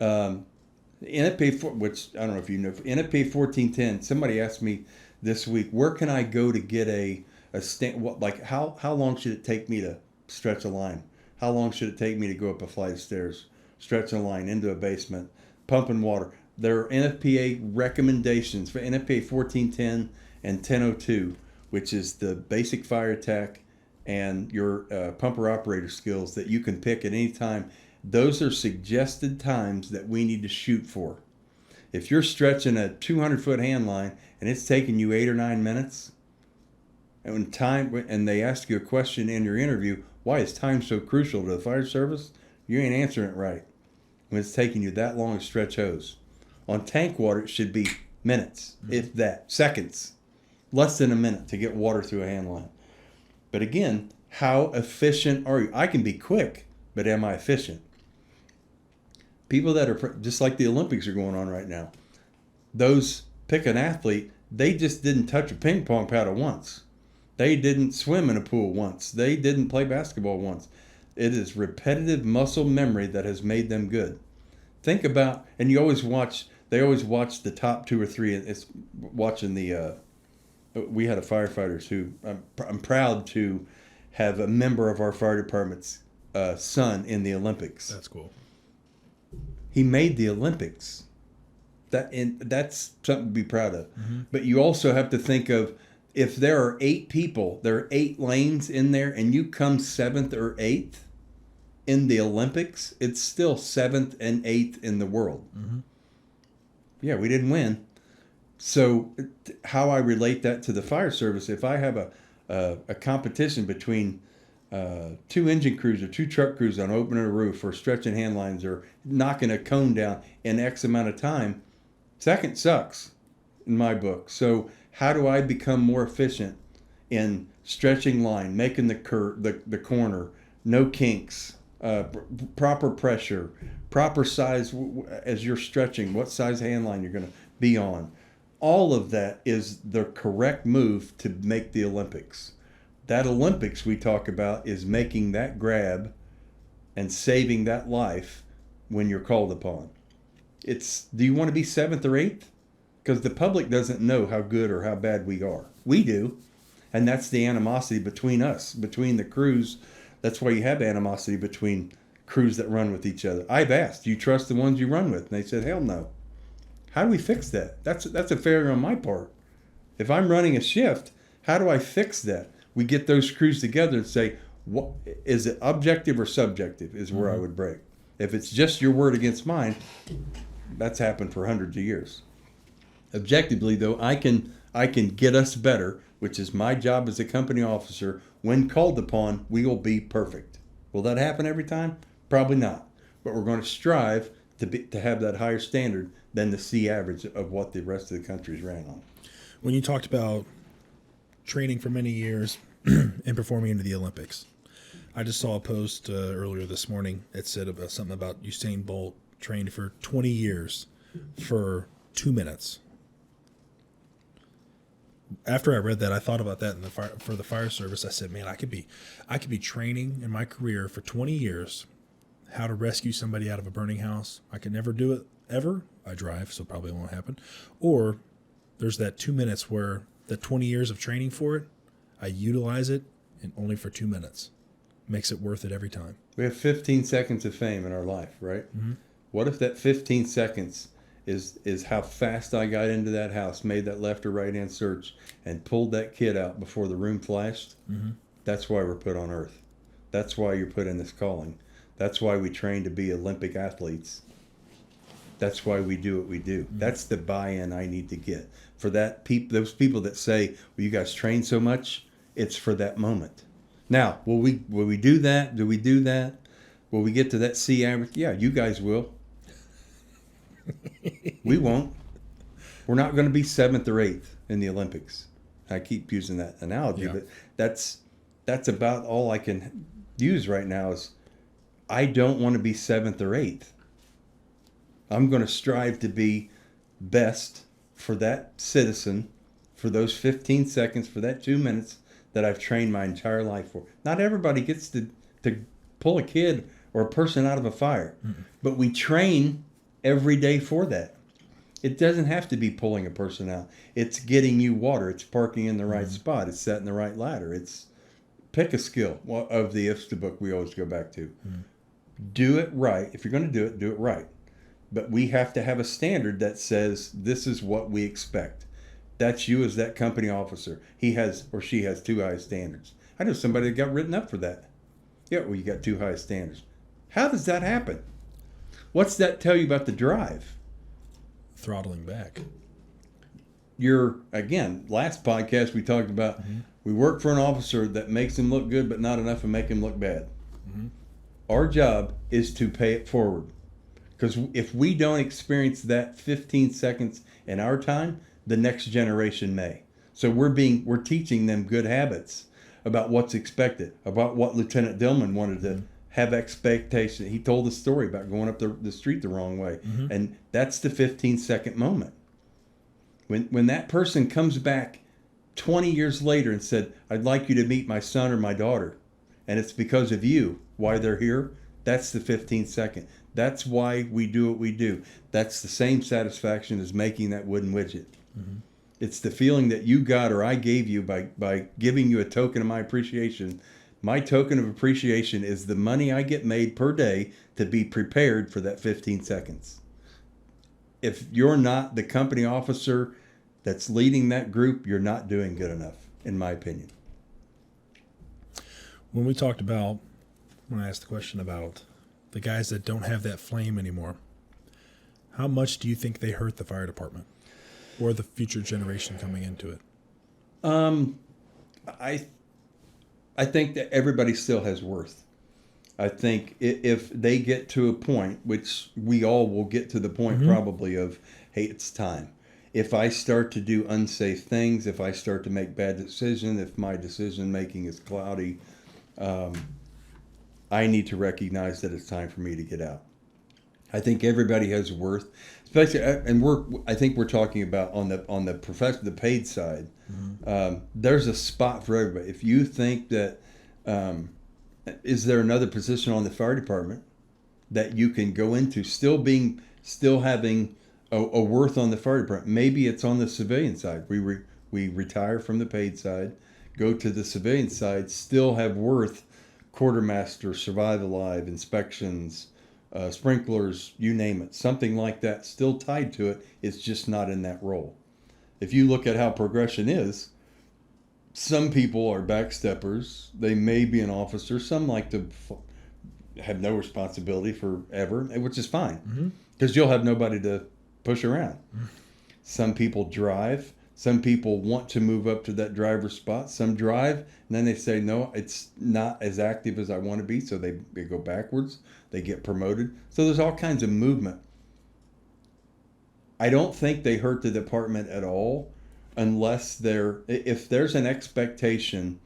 NFPA, which I don't know if you know, NFPA 1410. Somebody asked me this week, where can I go to get a stand? Like how long should it take me to stretch a line? How long should it take me to go up a flight of stairs, stretch a line into a basement, pumping water? There are NFPA recommendations for NFPA 1410 and 1002, which is the basic fire attack and your pumper operator skills that you can pick at any time. Those are suggested times that we need to shoot for. If you're stretching a 200-foot hand line and it's taking you 8 or 9 minutes, and they ask you a question in your interview, why is time so crucial to the fire service? You ain't answering it right when it's taking you that long to stretch hose. On tank water, it should be minutes, if that, seconds, less than a minute to get water through a hand line. But again, how efficient are you? I can be quick, but am I efficient? People that are, just like the Olympics are going on right now, pick an athlete, they just didn't touch a ping pong paddle once. They didn't swim in a pool once. They didn't play basketball once. It is repetitive muscle memory that has made them good. Think about, and they always watch the top 2 or 3. It's watching we had a firefighters who, I'm proud to have a member of our fire department's son in the Olympics. That's cool. He made the Olympics. That's something to be proud of. But you also have to think of, if there are 8 people, there are 8 lanes in there, and you come 7th or 8th in the Olympics, it's still 7th and 8th in the world. Yeah, we didn't win. So how I relate that to the fire service, if I have a competition between 2 engine crews or 2 truck crews on opening a roof or stretching hand lines or knocking a cone down in X amount of time, second sucks in my book. So how do I become more efficient in stretching line, making the corner, no kinks, proper pressure, proper size as you're stretching, what size hand line you're going to be on? All of that is the correct move to make the Olympics. That Olympics we talk about is making that grab and saving that life when you're called upon. Do you want to be 7th or 8th? because the public doesn't know how good or how bad we are. We do. And that's the animosity between us, between the crews. That's why you have animosity between crews that run with each other. I've asked, do you trust the ones you run with? And they said, hell no. How do we fix that? That's a failure on my part. If I'm running a shift, how do I fix that? We get those crews together and say, what is it, objective or subjective is where I would break. If it's just your word against mine, that's happened for hundreds of years. Objectively, though, I can get us better, which is my job as a company officer. When called upon, we will be perfect. Will that happen every time? Probably not. But we're going to strive to have that higher standard than the C average of what the rest of the country's ran on. When you talked about training for many years and performing into the Olympics, I just saw a post earlier this morning. It said about something about Usain Bolt trained for 20 years for 2 minutes. After I read that, I thought about that for the fire service. I said, man, I could be training in my career for 20 years how to rescue somebody out of a burning house. I could never do it ever. I drive, so probably won't happen. Or there's that 2 minutes where the 20 years of training for it, I utilize it and only for 2 minutes. Makes it worth it every time. We have 15 seconds of fame in our life, right? Mm-hmm. What if that 15 seconds is how fast I got into that house, made that left or right hand search, and pulled that kid out before the room flashed? Mm-hmm. That's why we're put on earth. That's why you're put in this calling. That's why we train to be Olympic athletes. That's why we do what we do. Mm-hmm. That's the buy-in I need to get. For that those people that say, well, you guys train so much, it's for that moment. Now, will we do that? Do we do that? Will we get to that C average? Yeah, you guys will. We won't. We're not going to be 7th or 8th in the Olympics. I keep using that analogy, but that's about all I can use right now is I don't want to be 7th or 8th. I'm going to strive to be best for that citizen for those 15 seconds, for that 2 minutes that I've trained my entire life for. Not everybody gets to pull a kid or a person out of a fire, but we train every day for that. It doesn't have to be pulling a person out. It's getting you water. It's parking in the right spot. It's setting the right ladder. It's pick a skill of the IFSTA book we always go back to. Do it right. If you're going to do it right. But we have to have a standard that says this is what we expect. That's you as that company officer. He has or she has too high standards. I know somebody that got written up for that. Yeah, well, you got too high standards. How does that happen? What's that tell you about the drive? Throttling back. Again, last podcast we talked about we work for an officer that makes him look good, but not enough to make him look bad. Mm-hmm. Our job is to pay it forward. Because if we don't experience that 15 seconds in our time, the next generation may. So we're teaching them good habits about what's expected, about what Lieutenant Dillman wanted to have expectation. He told the story about going up the street the wrong way. Mm-hmm. And that's the 15-second moment. When that person comes back 20 years later and said, I'd like you to meet my son or my daughter, and it's because of you why they're here, that's the 15th second. That's why we do what we do. That's the same satisfaction as making that wooden widget. Mm-hmm. It's the feeling that you got or I gave you by giving you a token of my appreciation. My token of appreciation is the money I get made per day to be prepared for that 15 seconds. If you're not the company officer that's leading that group, you're not doing good enough, in my opinion. When I asked the question about the guys that don't have that flame anymore, how much do you think they hurt the fire department or the future generation coming into it? I think that everybody still has worth. I think if they get to a point, which we all will get to the point probably of, hey, it's time. If I start to do unsafe things, if I start to make bad decisions, if my decision making is cloudy, I need to recognize that it's time for me to get out. I think everybody has worth, especially, and I think we're talking about on the paid side. There's a spot for everybody. If you think that, is there another position on the fire department that you can go into, still having a worth on the fire department. Maybe it's on the civilian side. We retire from the paid side, go to the civilian side, still have worth, quartermaster, survive alive, inspections, sprinklers, you name it, something like that, still tied to it. It's just not in that role. If you look at how progression is, some people are backsteppers. They may be an officer. Some like to have no responsibility forever, which is fine because you'll have nobody to push around. Some people drive. Some people want to move up to that driver's spot. Some drive, and then they say, no, it's not as active as I want to be, so they go backwards. They get promoted. So there's all kinds of movement. I don't think they hurt the department at all unless if there's an expectation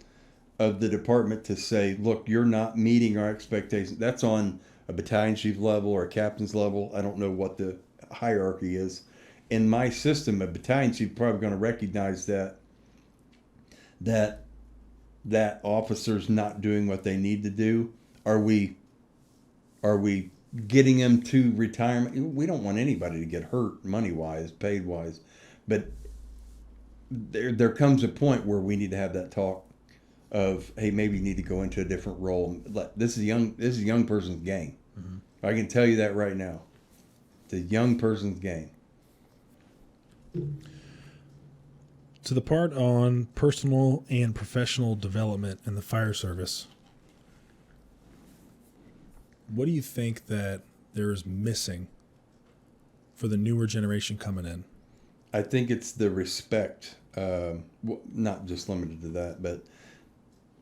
of the department to say, look, you're not meeting our expectations. That's on a battalion chief level or a captain's level. I don't know what the hierarchy is. In my system, a battalion chief is probably going to recognize that officer's not doing what they need to do. Are we getting them to retirement? We don't want anybody to get hurt money-wise, paid-wise. But there comes a point where we need to have that talk of, hey, maybe you need to go into a different role. This is a young person's game. I can tell you that right now. It's a young person's game. To the part on personal and professional development in the fire service, what do you think that there is missing for the newer generation coming in? I think it's the respect, not just limited to that, but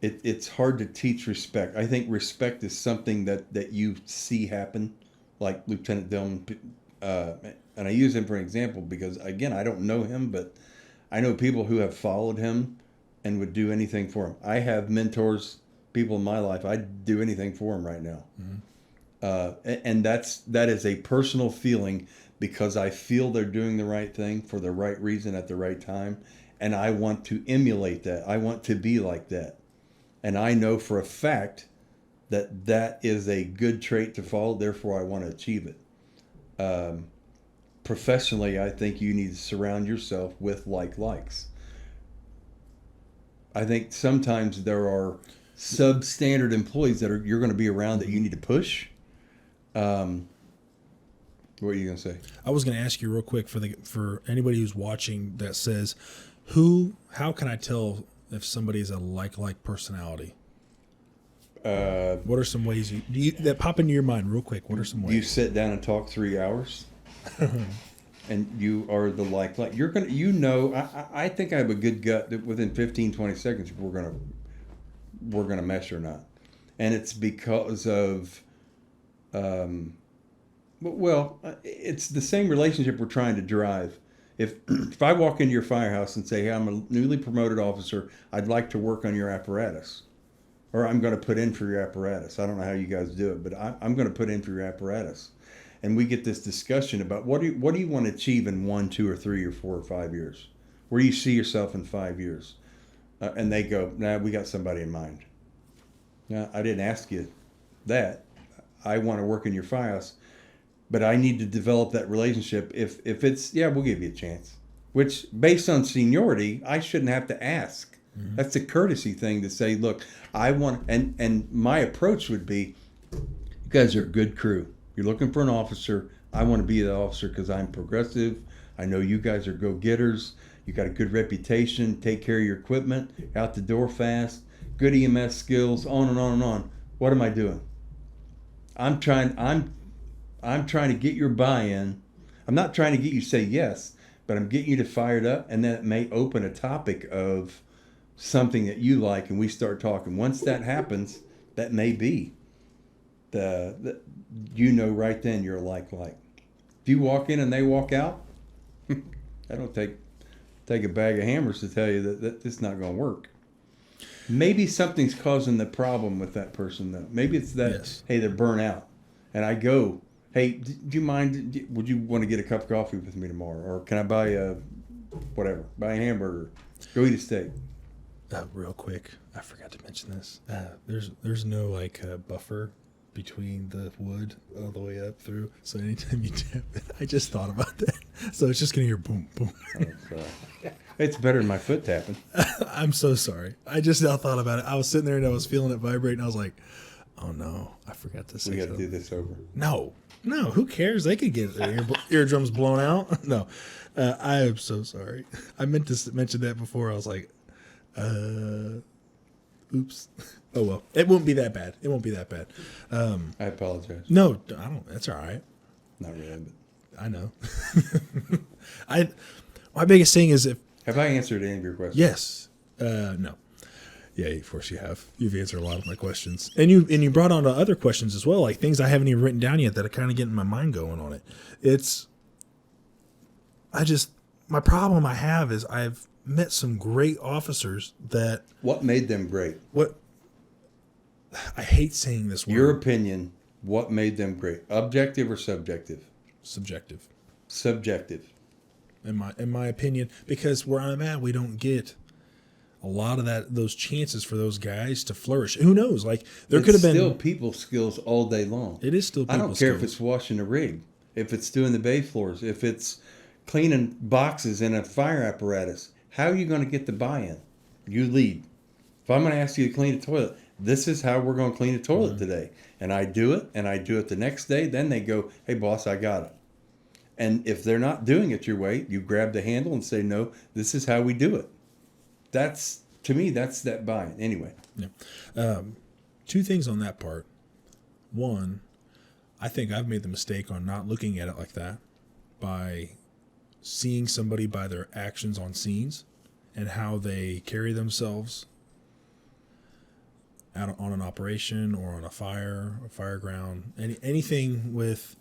it's hard to teach respect. I think respect is something that you see happen, like Lieutenant Dillman, and I use him for an example because, again, I don't know him, but I know people who have followed him and would do anything for him. I have mentors, people in my life, I'd do anything for them right now. And that is a personal feeling because I feel they're doing the right thing for the right reason at the right time. And I want to emulate that. I want to be like that. And I know for a fact that is a good trait to follow. Therefore, I want to achieve it. Professionally, I think you need to surround yourself with likes. I think sometimes there are substandard employees that you're going to be around that you need to push. What are you going to say? I was going to ask you real quick for anybody who's watching that says, how can I tell if somebody is a like personality? What are some ways that pop into your mind real quick? What are some ways? You sit down and talk 3 hours and you are the like you're going to, I think I have a good gut that within 15, 20 seconds, we're going to mesh or not. And it's because of, it's the same relationship we're trying to drive. If I walk into your firehouse and say, hey, I'm a newly promoted officer, I'd like to work on your apparatus, or I'm going to put in for your apparatus. I don't know how you guys do it, but I'm going to put in for your apparatus. And we get this discussion about what do you want to achieve in 1, 2, or 3, or 4, or 5 years? Where do you see yourself in 5 years? And they go, nah, we got somebody in mind. Now, I didn't ask you that. I want to work in your firehouse, but I need to develop that relationship. If it's, yeah, we'll give you a chance. Which, based on seniority, I shouldn't have to ask. Mm-hmm. That's a courtesy thing to say, look, I want, and my approach would be, you guys are a good crew. You're looking for an officer. I want to be the officer because I'm progressive. I know you guys are go-getters. You got a good reputation. Take care of your equipment. Out the door fast. Good EMS skills. On and on and on. What am I doing? I'm trying to get your buy-in. I'm not trying to get you to say yes, but I'm getting you to fire it up, and then it may open a topic of something that you like, and we start talking. Once that happens, that may be right then you're like. If you walk in and they walk out, I don't take a bag of hammers to tell you that it's not going to work. Maybe something's causing the problem with that person, though. Maybe it's that, yes. Hey, they're burnt out. And I go, hey, do you mind, would you want to get a cup of coffee with me tomorrow? Or can I buy a hamburger? Go eat a steak. Real quick, I forgot to mention this. There's no buffer between the wood all the way up through. So anytime you tap it, I just thought about that. So it's just going to hear boom, boom. It's better than my foot tapping. I'm so sorry. I just now thought about it. I was sitting there and I was feeling it vibrate, and I was like, oh no, I forgot to say We got to something. do this over. No, who cares? They could get their eardrums blown out. No, I am so sorry. I meant to mention that before. I was like, oops. Oh, well, it won't be that bad. It won't be that bad. I apologize. No, I don't. That's all right. Not really, but I know. My biggest thing is if, have I answered any of your questions? yes, no. Yeah, of course you have. You've answered a lot of my questions, and you brought on other questions as well, like things I haven't even written down yet that are kind of getting my mind going on it. My problem I have is I've met some great officers that. What made them great? I hate saying this word. Your opinion. What made them great? Objective or subjective? Subjective. Subjective. In my opinion, because where I'm at, we don't get a lot of those chances for those guys to flourish. Who knows? Like there could have been still people skills all day long. It is still people I don't care skills. if it's washing a rig, if it's doing the bay floors, if it's cleaning boxes in a fire apparatus. How are you going to get the buy-in? You lead. If I'm going to ask you to clean a toilet, this is how we're going to clean a toilet today. And I do it, and I do it the next day. Then they go, hey, boss, I got it. And if they're not doing it your way, you grab the handle and say, no, this is how we do it. To me, that's that buy-in. Anyway. Yeah. Two things on that part. One, I think I've made the mistake on not looking at it like that by seeing somebody by their actions on scenes and how they carry themselves out on an operation or on a fire ground, anything with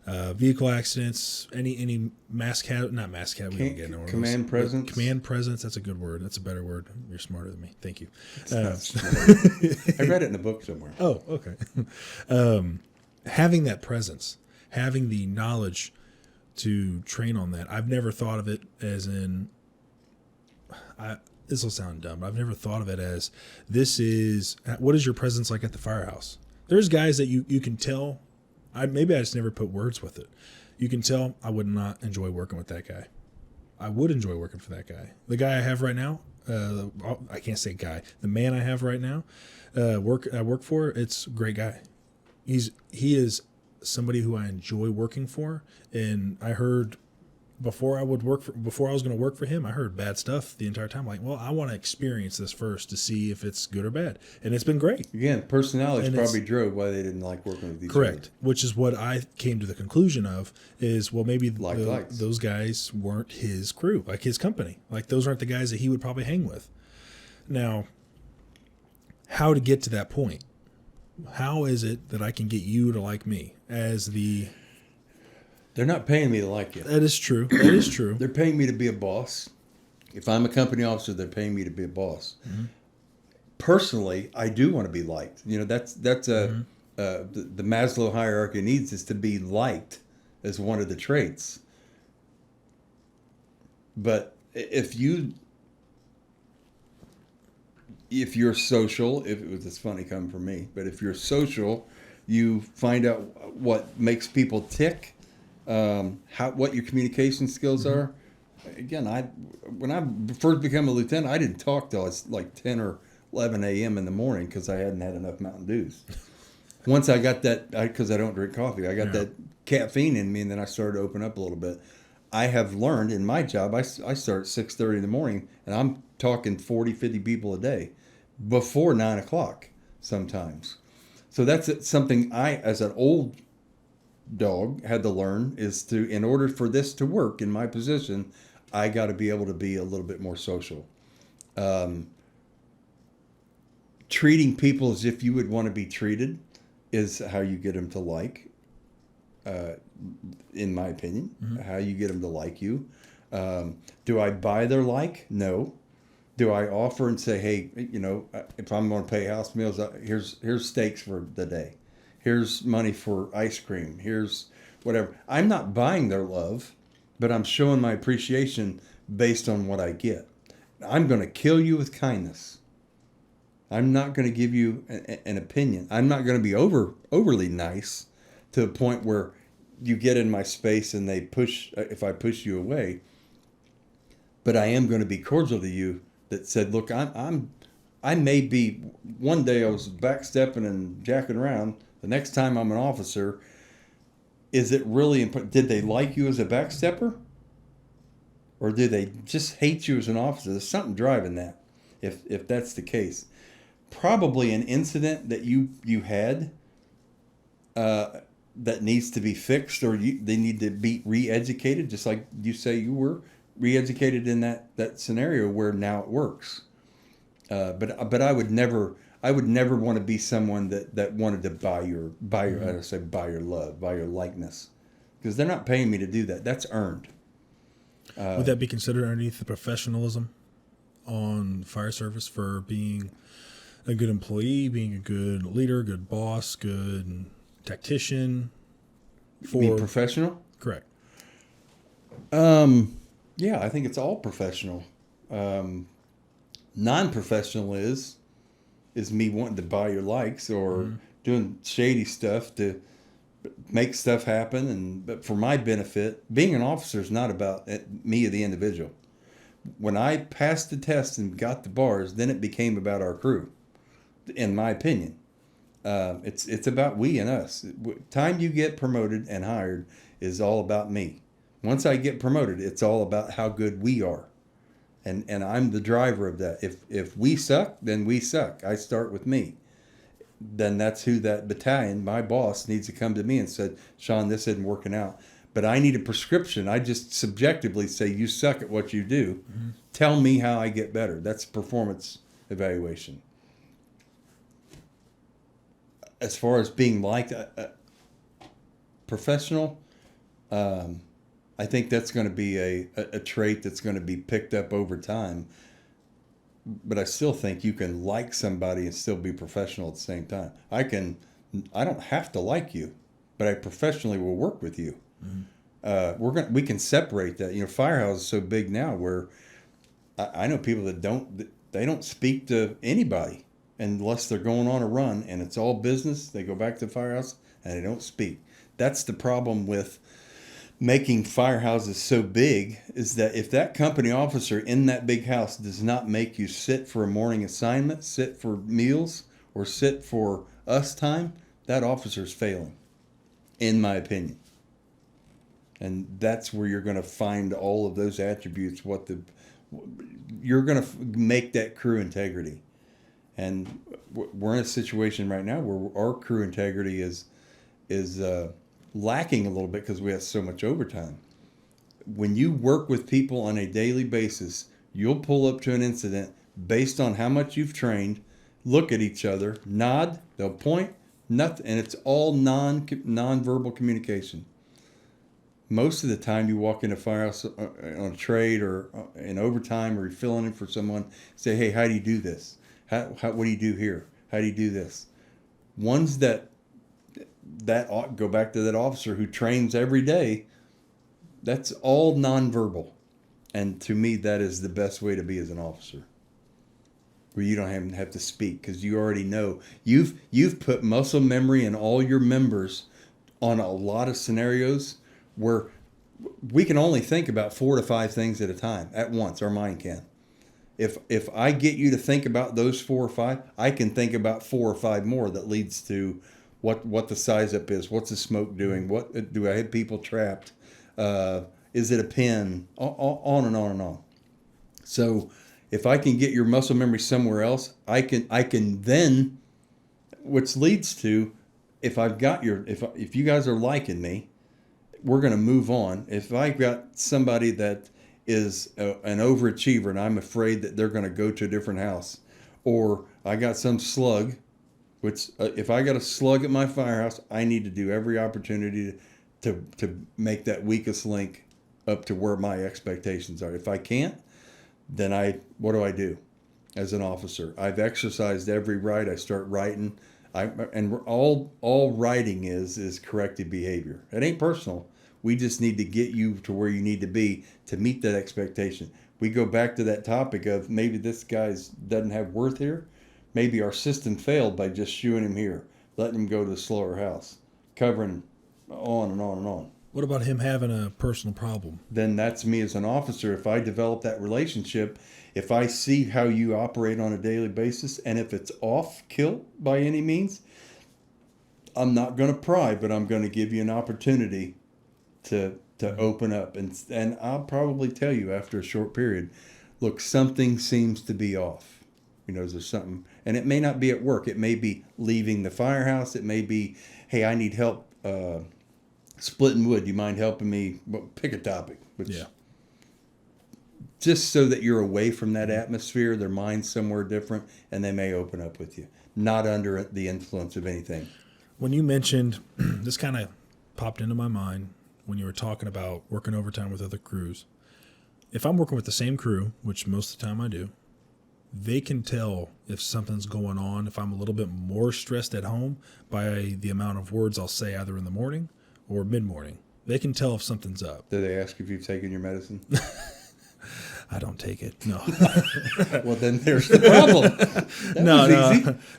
vehicle accidents, any not mass casualty. We don't get no command presence. Command presence. That's a good word. That's a better word. You're smarter than me. Thank you. I read it in a book somewhere. Oh, okay. Having that presence, having the knowledge to train on that. I've never thought of it as in. This will sound dumb, but I've never thought of it as what is your presence like at the firehouse? There's guys that you can tell. Maybe I just never put words with it. You can tell I would not enjoy working with that guy. I would enjoy working for that guy. The guy I have right now, I can't say guy. The man I have right now, I work for, it's a great guy. He is somebody who I enjoy working for, and I heard before I was going to work for him, I heard bad stuff the entire time. Like, well, I want to experience this first to see if it's good or bad, and it's been great. Again, personalities probably drove why they didn't like working with each other. Correct, which is what I came to the conclusion of is, well, maybe those guys weren't his crew, like his company. Like those aren't the guys that he would probably hang with. Now, how to get to that point? How is it that I can get you to like me as the... They're not paying me to like you. That is true. That is true. They're paying me to be a boss. If I'm a company officer, they're paying me to be a boss. Mm-hmm. Personally, I do want to be liked. You know, that's the Maslow hierarchy of needs is to be liked as one of the traits. But if you're social, it's funny coming from me, but if you're social, you find out what makes people tick. What your communication skills are. Again, when I first became a lieutenant, I didn't talk till it's like 10 or 11 a.m. in the morning because I hadn't had enough Mountain Dews. Once I got that, because I don't drink coffee, I got that caffeine in me, and then I started to open up a little bit. I have learned in my job, I start at 6:30 in the morning, and I'm talking 40, 50 people a day before 9 o'clock sometimes. So that's something I, as an old dog, had to learn is to, in order for this to work in my position, I got to be able to be a little bit more social. Treating people as if you would want to be treated is how you get them to like, in my opinion, how you get them to like you. Do I buy their like? No. Do I offer and say, hey, you know, if I'm going to pay house meals, here's steaks for the day. Here's money for ice cream. Here's whatever. I'm not buying their love, but I'm showing my appreciation based on what I get. I'm going to kill you with kindness. I'm not going to give you an opinion. I'm not going to be overly nice to the point where you get in my space and they push, if I push you away. But I am going to be cordial to you that said, look, I may be, one day I was backstepping and jacking around. The next time I'm an officer, is it really important? Did they like you as a backstepper? Or do they just hate you as an officer? There's something driving that, if that's the case. Probably an incident that you had that needs to be fixed, or they need to be re-educated, just like you say you were re-educated in that scenario where now it works. But I would never want to be someone that wanted to buy your I say buy your love, buy your likeness, because they're not paying me to do that. That's earned. Would that be considered underneath the professionalism on fire service for being a good employee, being a good leader, good boss, good tactician? Being professional? Correct. Yeah, I think it's all professional. Non-professional is me wanting to buy your likes or doing shady stuff to make stuff happen, but for my benefit. Being an officer is not about me, the individual. When I passed the test and got the bars, then it became about our crew, in my opinion. It's about we and us. Time you get promoted and hired is all about me. Once I get promoted, it's all about how good we are. And I'm the driver of that. If we suck, then we suck. I start with me. Then that's who that battalion, my boss, needs to come to me and said, Shawn, this isn't working out. But I need a prescription. I just subjectively say, you suck at what you do. Mm-hmm. Tell me how I get better. That's performance evaluation. As far as being liked, professional, I think that's going to be a trait that's going to be picked up over time. But I still think you can like somebody and still be professional at the same time. I don't have to like you, but I professionally will work with you. Mm-hmm. We can separate that. Firehouse is so big now where I know people that don't speak to anybody unless they're going on a run and it's all business. They go back to the firehouse and they don't speak. That's the problem with making firehouses so big, is that if that company officer in that big house does not make you sit for a morning assignment, sit for meals, or sit for us time, that officer's failing, in my opinion. And that's where you're going to find all of those attributes. You're going to make that crew integrity. And we're in a situation right now where our crew integrity is lacking a little bit because we have so much overtime. When you work with people on a daily basis, you'll pull up to an incident based on how much you've trained, look at each other, nod, they'll point, nothing, and it's all non-verbal communication. Most of the time you walk into a firehouse on a trade or in overtime, or you're filling in for someone, say, hey, how do you do this? What do you do here? How do you do this? Ones that go back to that officer who trains every day, that's all nonverbal. And to me, that is the best way to be as an officer, where you don't even have to speak, because you already know. You've put muscle memory in all your members on a lot of scenarios where we can only think about 4 to 5 things at a time at once. Our mind can. If I get you to think about those 4 or 5, I can think about 4 or 5 more that leads to what the size up is, what's the smoke doing, what do I have people trapped, is it a pin, on and on and on. So if I can get your muscle memory somewhere else, I can then, which leads to, if you guys are liking me, we're going to move on. If I've got somebody that is an overachiever and I'm afraid that they're going to go to a different house, or I got some slug, which if I got a slug at my firehouse, I need to do every opportunity to make that weakest link up to where my expectations are. If I can't, then what do I do as an officer? I've exercised every right. I start writing. All writing is corrective behavior. It ain't personal. We just need to get you to where you need to be to meet that expectation. We go back to that topic of maybe this guy doesn't have worth here. Maybe our system failed by just shooing him here, letting him go to the slower house, covering on and on and on. What about him having a personal problem? Then that's me as an officer. If I develop that relationship, if I see how you operate on a daily basis, and if it's off kilt by any means, I'm not going to pry, but I'm going to give you an opportunity to open up. And I'll probably tell you after a short period, look, something seems to be off. There's something. And it may not be at work. It may be leaving the firehouse. It may be, hey, I need help splitting wood. Do you mind helping me? Well, pick a topic. Yeah. Just so that you're away from that atmosphere, their mind's somewhere different, and they may open up with you. Not under the influence of anything. When you mentioned, this kind of popped into my mind when you were talking about working overtime with other crews. If I'm working with the same crew, which most of the time I do, they can tell if something's going on, if I'm a little bit more stressed at home by the amount of words I'll say either in the morning or mid-morning. They can tell if something's up. Do they ask if you've taken your medicine? I don't take it. No. Well, then there's the problem.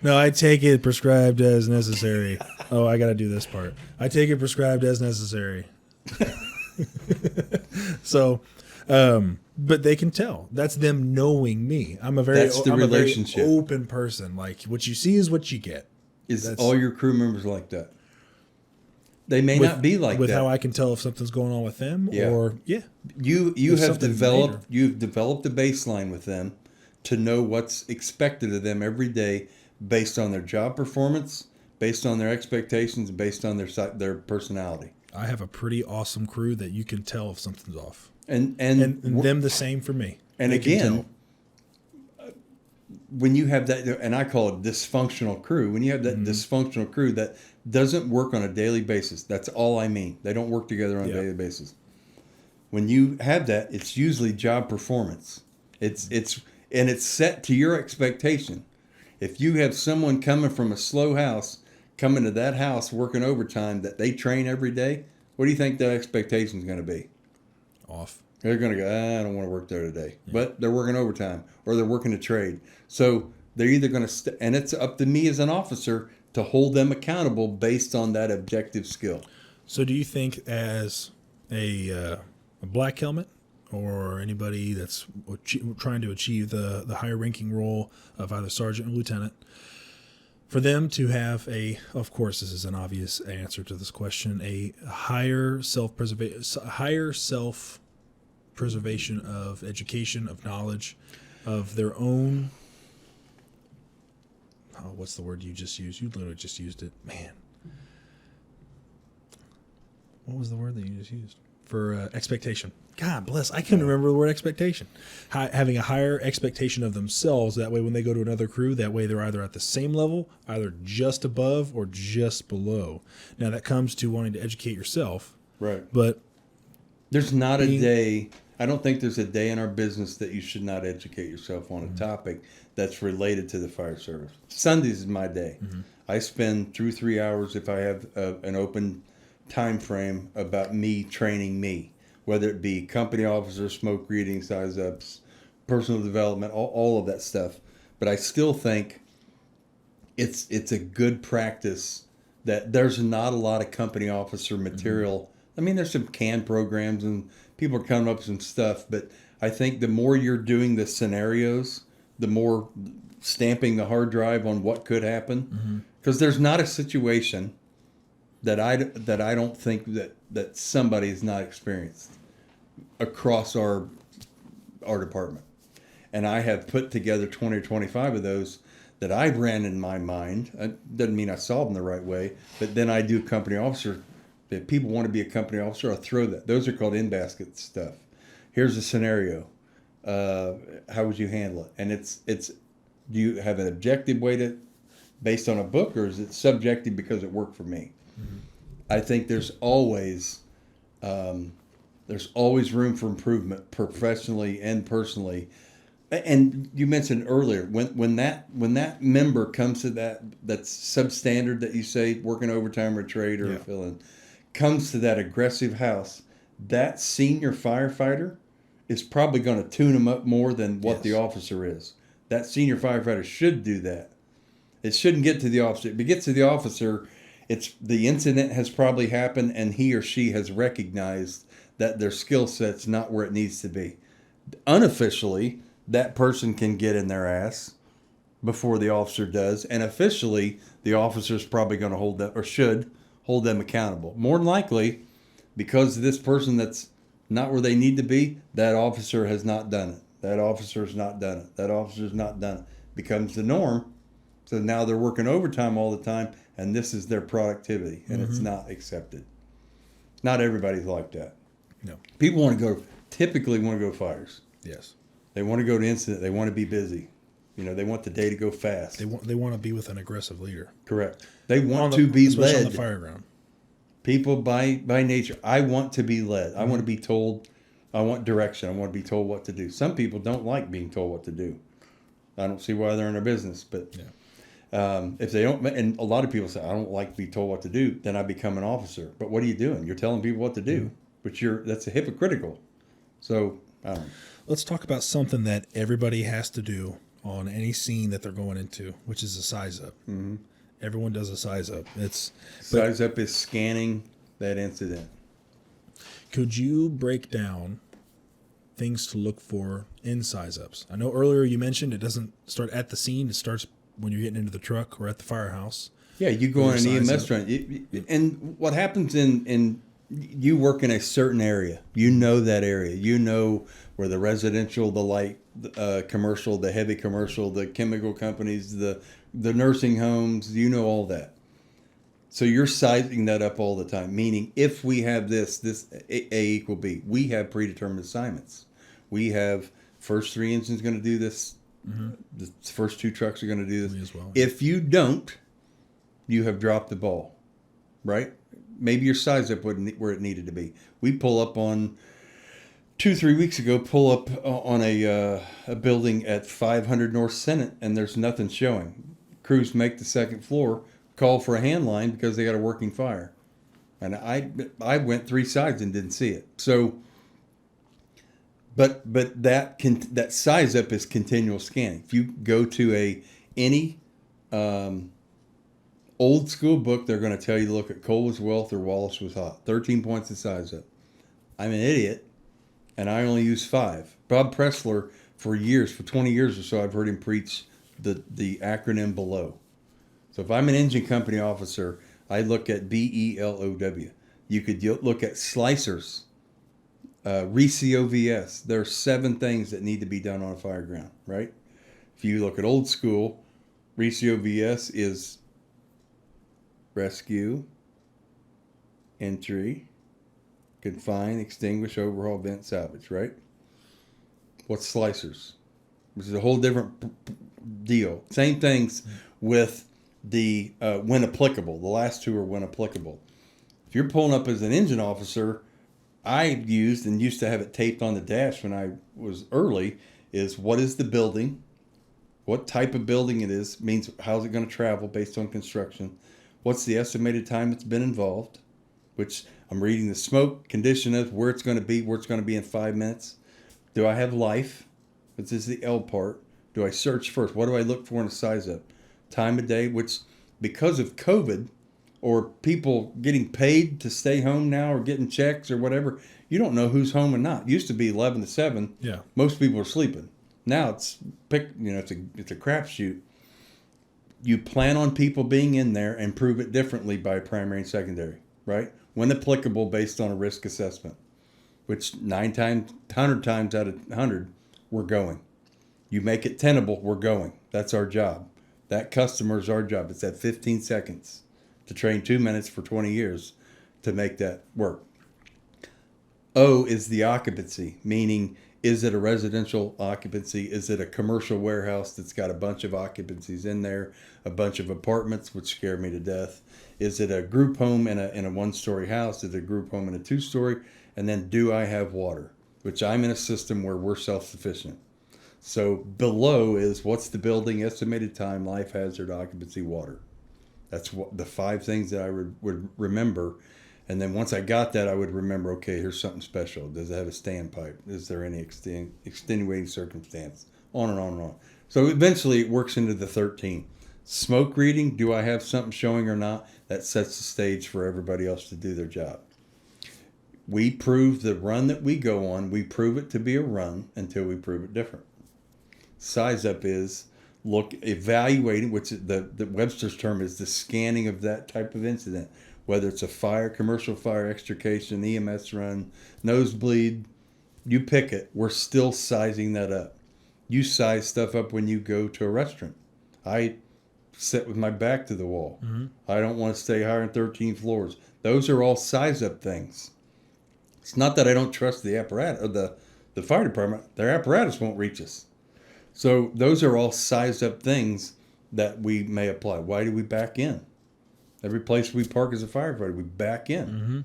No, I take it prescribed as necessary. Oh, I got to do this part. I take it prescribed as necessary. So, but they can tell. That's them knowing me. I'm a very open person. Like, what you see is what you get. Is all your crew members like that? They may not be like that. With how I can tell if something's going on with them, or you have developed a baseline with them to know what's expected of them every day based on their job performance, based on their expectations, based on their personality. I have a pretty awesome crew that you can tell if something's off, and them the same for me. And they again, when you have that, and I call it dysfunctional crew, when you have that dysfunctional crew that doesn't work on a daily basis, that's all I mean. They don't work together on a daily basis. When you have that, it's usually job performance. It's set to your expectation. If you have someone coming from a slow house, coming to that house working overtime that they train every day, what do you think their expectation is going to be? Off. They're going to go, I don't want to work there today. Yeah. But they're working overtime or they're working a trade. So they're either going to, and it's up to me as an officer to hold them accountable based on that objective skill. So do you think as a black helmet or anybody that's trying to achieve the higher ranking role of either sergeant or lieutenant, for them to have of course this is an obvious answer to this question, a higher self-preservation of education, of knowledge, of their own, what's the word you just used? You literally just used it. Man. What was the word that you just used? For expectation. God bless. I couldn't remember the word expectation. Having a higher expectation of themselves. That way when they go to another crew, that way they're either at the same level, either just above or just below. Now that comes to wanting to educate yourself. Right. But there's not a day, I don't think there's a day in our business that you should not educate yourself on a topic that's related to the fire service. Sundays is my day. Mm-hmm. I spend 2 or 3 hours if I have an open time frame about me training me, whether it be company officer, smoke reading, size ups, personal development, all of that stuff. But I still think it's a good practice that there's not a lot of company officer material. Mm-hmm. I mean, there's some canned programs and people are coming up with some stuff, but I think the more you're doing the scenarios, the more stamping the hard drive on what could happen. Because there's not a situation that I don't think that somebody has not experienced across our department. And I have put together 20 or 25 of those that I ran in my mind. It doesn't mean I solved them the right way, but then I do company officer. If people want to be a company officer, I'll throw that. Those are called in-basket stuff. Here's a scenario. How would you handle it? And it's do you have an objective way to, based on a book, or is it subjective because it worked for me? Mm-hmm. I think there's always room for improvement professionally and personally. And you mentioned earlier when that member comes to that's substandard that you say working overtime or trade or fill-in, comes to that aggressive house, that senior firefighter is probably going to tune them up more than what the officer is. That senior firefighter should do that. It shouldn't get to the officer. If it gets to the officer, it's the incident has probably happened and he or she has recognized that their skill set's not where it needs to be. Unofficially, that person can get in their ass before the officer does, and officially, the officer's probably going to hold them, or should hold them accountable. More than likely, because this person that's not where they need to be, that officer has not done it. That officer's not done it. That officer's not done it. Becomes the norm. So now they're working overtime all the time, and this is their productivity, and it's not accepted. Not everybody's like that. No. People typically want to go fires. Yes. They want to go to incident. They want to be busy. They want the day to go fast. They want to be with an aggressive leader. Correct. They want to be especially led. on the fire ground. People by nature, I want to be led. I want to be told. I want direction. I want to be told what to do. Some people don't like being told what to do. I don't see why they're in our business, but if they don't, and a lot of people say, I don't like to be told what to do, then I become an officer. But what are you doing? You're telling people what to do, but that's hypocritical. So, let's talk about something that everybody has to do on any scene that they're going into, which is a size up. Mm-hmm. Everyone does a size up. Size up is scanning that incident. Could you break down things to look for in size ups? I know earlier you mentioned it doesn't start at the scene. It starts when you're getting into the truck or at the firehouse. Yeah, you go on an EMS run. And what happens in you work in a certain area. You know that area. You know where the residential, the light commercial, the heavy commercial, the chemical companies, the nursing homes, you know all that. So you're sizing that up all the time, meaning if we have this A equal B, we have predetermined assignments. We have first 3 engines going to do this. Mm-hmm. The first 2 trucks are going to do this. Me as well. If you don't, you have dropped the ball, right? Maybe your size up wasn't where it needed to be. We pull up on 2-3 weeks ago. Pull up on a building at 500 North Senate, and there's nothing showing. Crews make the second floor, call for a hand line because they got a working fire, and I went 3 sides and didn't see it. So, but that size up is continual scanning. If you go to any old school book, they're going to tell you to look at Cole was Wealth or Wallace was Hot. 13 points of size up. I'm an idiot, and I only use 5. Bob Pressler, for 20 years or so, I've heard him preach the acronym below. So if I'm an engine company officer, I look at BELOW. You could look at slicers, RECOVS. There are 7 things that need to be done on a fire ground, right? If you look at old school, RECOVS is rescue, entry, confine, extinguish, overhaul, vent, salvage, right? What's slicers? Which is a whole different deal. Same things with the when applicable. The last 2 are when applicable. If you're pulling up as an engine officer, I used to have it taped on the dash when I was early, is what is the building? What type of building it is, means how's it going to travel based on construction. What's the estimated time it's been involved, which I'm reading the smoke, condition of where it's going to be in 5 minutes. Do I have life? This is the L part. Do I search first? What do I look for in a size up? Time of day, which because of COVID or people getting paid to stay home now or getting checks or whatever, you don't know who's home and not. It used to be 11 to 7. Yeah. Most people are sleeping. Now it's a crapshoot. You plan on people being in there and prove it differently by primary and secondary, right? When applicable, based on a risk assessment, which 100 times out of 100, we're going. You make it tenable, we're going. That's our job. That customer's our job. It's that 15 seconds to train 2 minutes for 20 years to make that work. O is the occupancy, meaning is it a residential occupancy? Is it a commercial warehouse that's got a bunch of occupancies in there, a bunch of apartments, which scare me to death? Is it a group home in a 1-story house? Is it a group home in a 2-story? And then do I have water? Which I'm in a system where we're self-sufficient. So below is what's the building, estimated time, life hazard, occupancy, water. That's what the 5 things that I would remember. And then once I got that, I would remember, okay, here's something special. Does it have a standpipe? Is there any extenuating circumstance? On and on and on. So eventually it works into the 13. Smoke reading, do I have something showing or not? That sets the stage for everybody else to do their job. We prove the run that we go on, we prove it to be a run until we prove it different. Size up is evaluating, which the Webster's term is the scanning of that type of incident, whether it's a fire, commercial fire extrication, EMS run, nosebleed, you pick it. We're still sizing that up. You size stuff up when you go to a restaurant. I sit with my back to the wall. Mm-hmm. I don't want to stay higher than 13 floors. Those are all size up things. It's not that I don't trust the apparatus or the fire department. Their apparatus won't reach us. So those are all sized up things that we may apply. Why do we back in? Every place we park as a firefighter, we back in. Mm-hmm.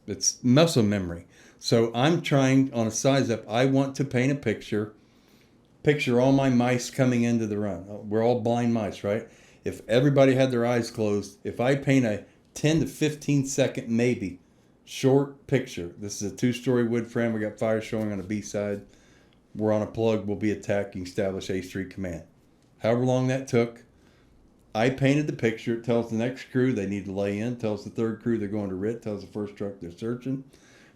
It's muscle memory. So I'm trying on a size up. I want to paint a picture all my mice coming into the run. We're all blind mice, right? If everybody had their eyes closed, if I paint a 10 to 15 second maybe short picture. This is a 2-story wood frame. We got fire showing on the B side. We're on a plug. We'll be attacking, establish A Street command. However long that took, I painted the picture. It tells the next crew they need to lay in. Tells the third crew they're going to RIT. Tells the first truck they're searching.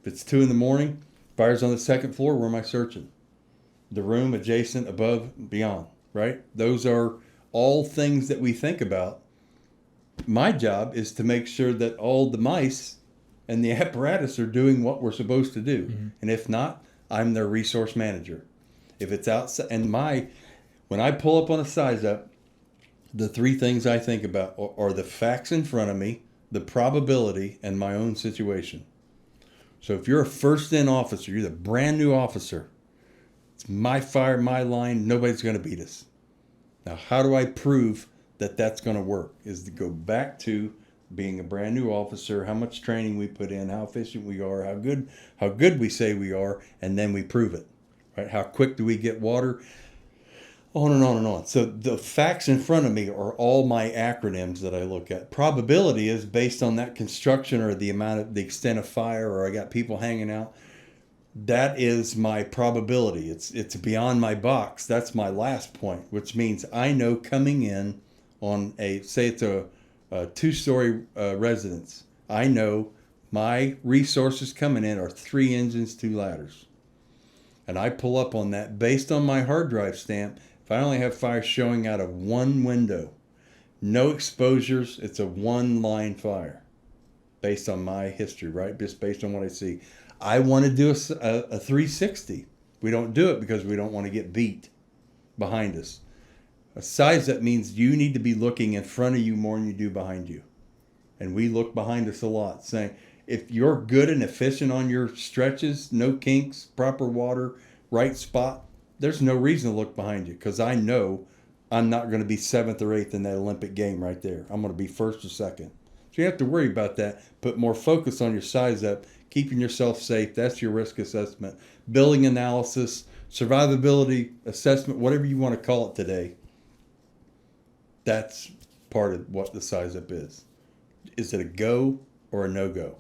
If it's 2 a.m, fire's on the second floor. Where am I searching? The room adjacent, above, beyond, right? Those are all things that we think about. My job is to make sure that all the mice and the apparatus are doing what we're supposed to do. Mm-hmm. And if not, I'm their resource manager. If it's outside, and when I pull up on a size up, the 3 things I think about are the facts in front of me, the probability, and my own situation. So if you're a first-in officer, you're the brand new officer, it's my fire, my line, nobody's going to beat us. Now, how do I prove that that's going to work? Is to go back to being a brand new officer, how much training we put in, how efficient we are, how good we say we are, and then we prove it. Right? How quick do we get water? On and on and on. So the facts in front of me are all my acronyms that I look at. Probability is based on that construction or the extent of fire, or I got people hanging out. That is my probability. It's beyond my box. That's my last point, which means I know coming in on say it's a 2-story residence. I know my resources coming in are 3 engines, 2 ladders. And I pull up on that based on my hard drive stamp. If I only have fire showing out of 1 window, no exposures, it's a 1-line fire based on my history, right? Just based on what I see. I want to do a 360. We don't do it because we don't want to get beat behind us. A size up means you need to be looking in front of you more than you do behind you. And we look behind us a lot, saying, if you're good and efficient on your stretches, no kinks, proper water, right spot, there's no reason to look behind you, because I know I'm not going to be 7th or 8th in that Olympic game right there. I'm going to be 1st or 2nd. So you have to worry about that. Put more focus on your size up, keeping yourself safe. That's your risk assessment. Building analysis, survivability assessment, whatever you want to call it today. That's part of what the size up is. Is it a go or a no-go?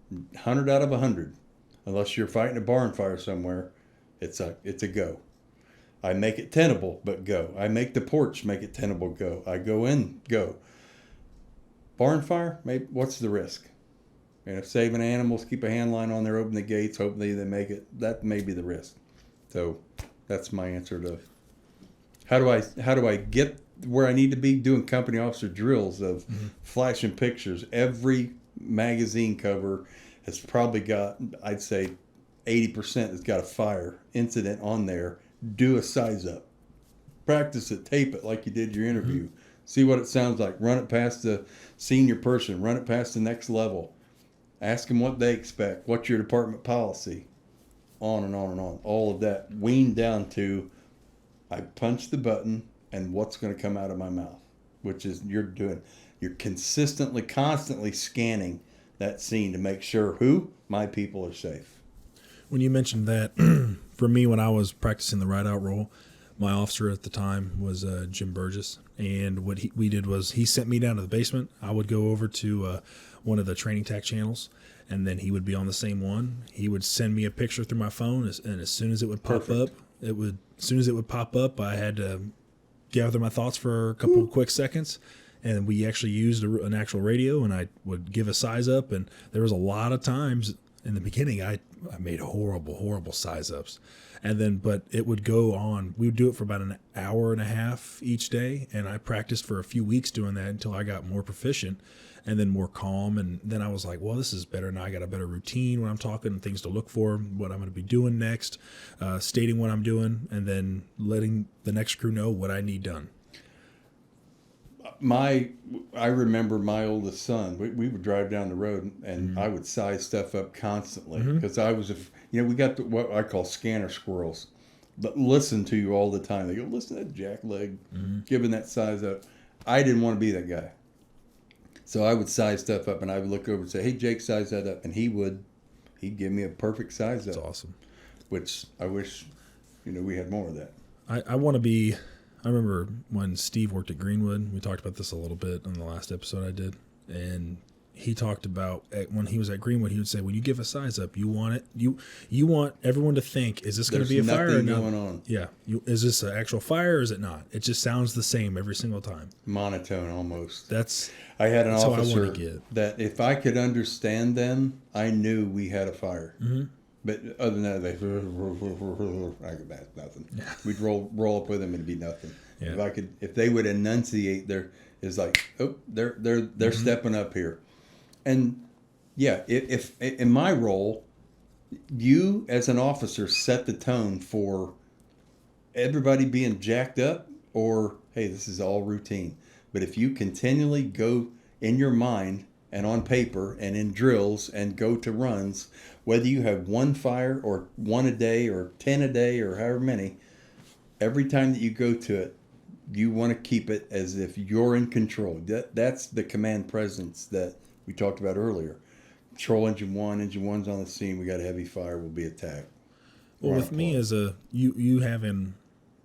100 out of 100. Unless you're fighting a barn fire somewhere, it's a go. I make it tenable, but go. I make the porch, make it tenable, go. I go in, go. Barn fire, maybe, what's the risk? Saving animals, keep a hand line on there, open the gates, hopefully they make it. That may be the risk. So that's my answer to how do I get where I need to be. Doing company officer drills of flashing pictures. Every magazine cover has probably got, I'd say 80% has got a fire incident on there. Do a size up. Practice it, tape it like you did your interview. Mm-hmm. See what it sounds like. Run it past the senior person. Run it past the next level. Ask them what they expect. What's your department policy? On and on and on. All of that weaned down to I punch the button and what's going to come out of my mouth, which is you're consistently, constantly scanning that scene to make sure my people are safe. When you mentioned that, for me, when I was practicing the ride-out role, my officer at the time was Jim Burgess, and what we did was he sent me down to the basement. I would go over to one of the training tack channels, and then he would be on the same one. He would send me a picture through my phone, and as soon as it would pop up, I had to gather my thoughts for a couple of quick seconds. And we actually used an actual radio, and I would give a size up. And there was a lot of times in the beginning I made horrible size ups. And then, but it would go on. We would do it for about an hour and a half each day. And I practiced for a few weeks doing that until I got more proficient and then more calm. And then I was like, well, this is better. Now I got a better routine when I'm talking and things to look for, what I'm going to be doing next, stating what I'm doing, and then letting the next crew know what I need done. I remember my oldest son. We would drive down the road, and I would size stuff up constantly because I was, we got what I call scanner squirrels, but listen to you all the time. They go, listen to that jackleg, giving that size up. I didn't want to be that guy, so I would size stuff up, and I would look over and say, "Hey, Jake, size that up," and he'd give me a perfect size up. That's awesome. Which I wish, we had more of that. I want to be. I remember when Steve worked at Greenwood, we talked about this a little bit on the last episode I did, and he talked about when he was at Greenwood, he would say, when you give a size up, you want it, you want everyone to think, is this going to be a fire or not? Going on. Yeah. Is this an actual fire or is it not? It just sounds the same every single time. Monotone almost. I had an officer I want to get. that if I could understand them, I knew we had a fire. Mm-hmm. But other than that, that's nothing. Yeah. We'd roll up with them and it'd be nothing. Yeah. If they would enunciate, it's like, oh, they're stepping up here. And yeah, if in my role, you as an officer set the tone for everybody being jacked up, or hey, this is all routine. But if you continually go in your mind and on paper and in drills and go to runs, whether you have one fire or one a day or 10 a day or however many, every time that you go to it, you want to keep it as if you're in control. That's the command presence that we talked about earlier. Control engine one's on the scene. We got a heavy fire. We'll be attacked. Well, with me as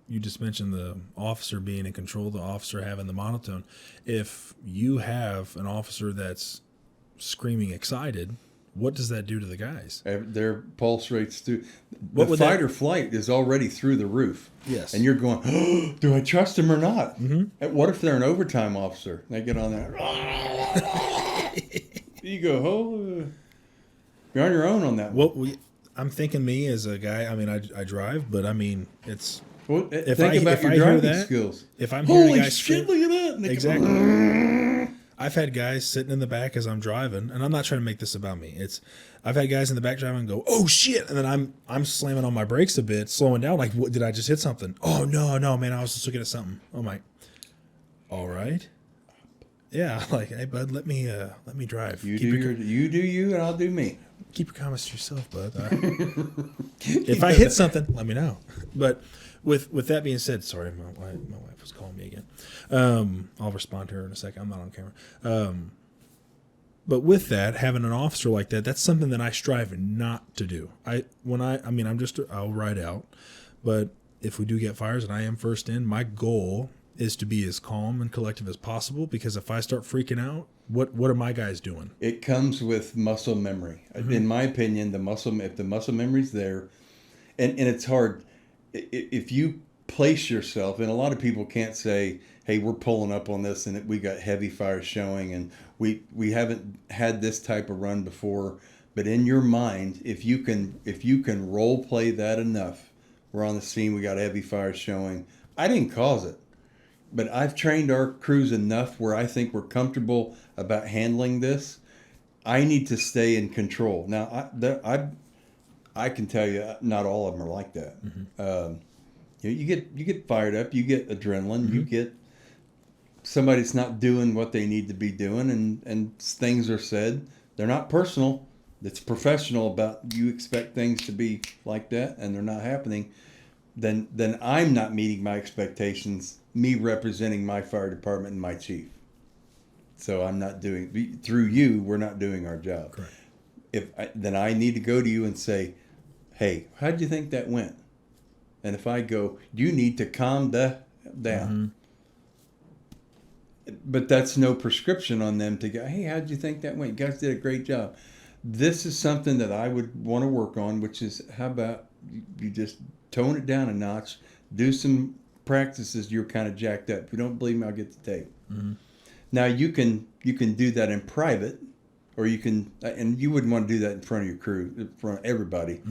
you just mentioned the officer being in control, the officer having the monotone. If you have an officer that's screaming excited, what does that do to the guys? Their pulse rates through. The fight or flight is already through the roof. Yes. And you're going, oh, do I trust him or not? Mm-hmm. What if they're an overtime officer? They get on there. You go, oh, you're on your own on that one. Well, I'm thinking me as a guy, I mean, I drive, but I mean, it's... Well, think about your driving skills. If I'm hearing holy a guy shit, look at that. Exactly. I've had guys sitting in the back as I'm driving, and I'm not trying to make this about me. I've had guys in the back driving and go, oh shit, and then I'm slamming on my brakes a bit, slowing down, like, what, did I just hit something? Oh no, man, I was just looking at something. I'm like, all right. Yeah, like, hey bud, let me drive. You do you, and I'll do me. Keep your comments to yourself, bud. If I hit something, let me know. But with that being said, sorry, my wife was calling me again. I'll respond to her in a second. I'm not on camera. But with that, having an officer like that, that's something that I strive not to do. I'll ride out. But if we do get fires and I am first in, my goal is to be as calm and collective as possible, because if I start freaking out, what are my guys doing? It comes with muscle memory. Mm-hmm. In my opinion, if the muscle memory's there, and it's hard, if you place yourself, and a lot of people can't say, hey, we're pulling up on this and we got heavy fires showing and we haven't had this type of run before, but in your mind, if you can role play that enough, we're on the scene, we got heavy fires showing. I didn't cause it, but I've trained our crews enough where I think we're comfortable about handling this. I need to stay in control. Now, I can tell you, not all of them are like that. Mm-hmm. You get fired up, you get adrenaline, mm-hmm. you get somebody's not doing what they need to be doing, and things are said. They're not personal. It's professional about you expect things to be like that, and they're not happening. Then I'm not meeting my expectations, me representing my fire department and my chief. So I'm not doing, through you, we're not doing our job. Correct. Then I need to go to you and say, hey, how'd you think that went? And if I go, you need to calm down. Mm-hmm. But that's no prescription on them to go, hey, how'd you think that went? You guys did a great job. This is something that I would want to work on, which is, how about you just tone it down a notch, do some practices, you're kind of jacked up. If you don't believe me, I'll get the tape. Now you can do that in private, or you can, and you wouldn't want to do that in front of your crew, in front of everybody.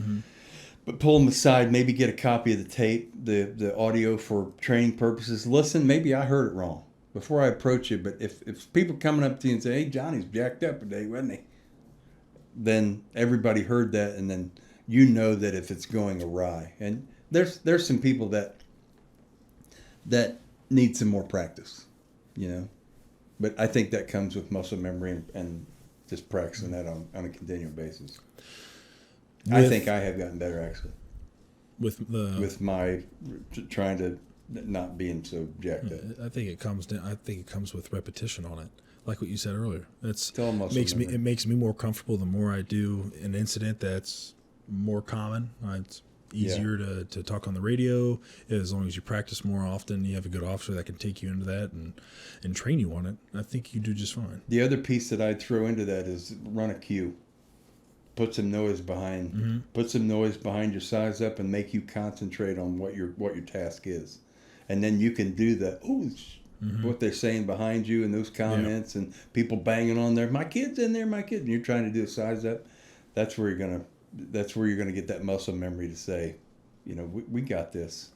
But pull them aside, maybe get a copy of the tape, the audio for training purposes. Listen, maybe I heard it wrong before I approach you. But if people coming up to you and say, "Hey, Johnny's jacked up today, wasn't he?" Then everybody heard that, and then you know that if it's going awry. And there's some people that need some more practice, you know. But I think that comes with muscle memory and just practicing that on a continual basis. I think I have gotten better, actually, with my trying to not being so jacked up. I think it comes with repetition on it, like what you said earlier. It makes me more comfortable the more I do an incident that's more common. It's easier to talk on the radio. As long as you practice more often, you have a good officer that can take you into that and train you on it. I think you do just fine. The other piece that I'd throw into that is run a cue. Put some noise behind. Put some noise behind your size up and make you concentrate on what your task is, and then you can do the what they're saying behind you and those comments and people banging on there. My kid's in there, my kid. And you're trying to do a size up. That's where you're gonna get that muscle memory to say, you know, we got this.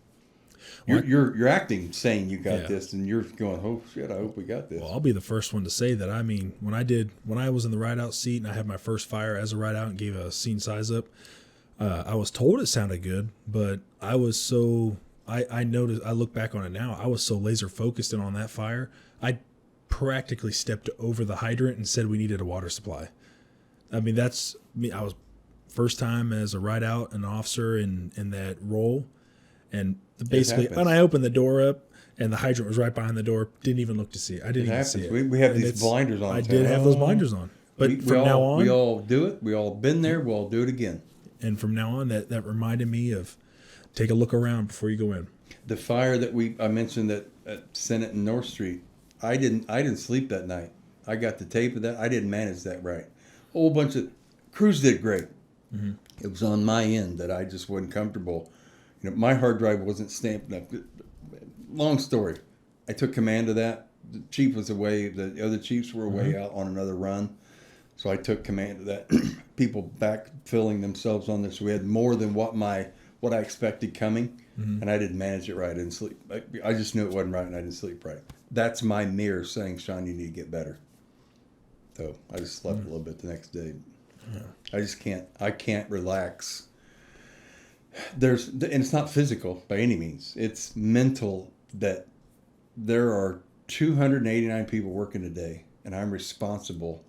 You're acting saying you got this, and you're going, oh shit, I hope we got this. Well, I'll be the first one to say that. I mean, when I was in the ride out seat and I had my first fire as a ride out and gave a scene size up, I was told it sounded good, but I was so I noticed. I look back on it now. I was so laser focused in on that fire, I practically stepped over the hydrant and said we needed a water supply. I mean, that's me. I was first time as a ride out, an officer in that role. And basically, when I opened the door up and the hydrant was right behind the door, didn't even look to see it. I didn't even see it. We have these blinders on. I did have those blinders on. But from now on, we all do it. We all been there. We'll all do it again. And from now on, that reminded me of take a look around before you go in. The fire that I mentioned at Senate and North Street, I didn't sleep that night. I got the tape of that. I didn't manage that right. A whole bunch of crews did great. It was on my end that I just wasn't comfortable. You know, my hard drive wasn't stamped up. Long story. I took command of that. The chief was away. The other chiefs were away out on another run. So I took command of that. People backfilling themselves on this. We had more than what I expected coming, and I didn't manage it right. I didn't sleep. I just knew it wasn't right, and I didn't sleep right. That's my mirror saying, Shawn, you need to get better. So I just slept a little bit the next day. I just can't. I can't relax. And it's not physical by any means. It's mental that there are 289 people working today, and I'm responsible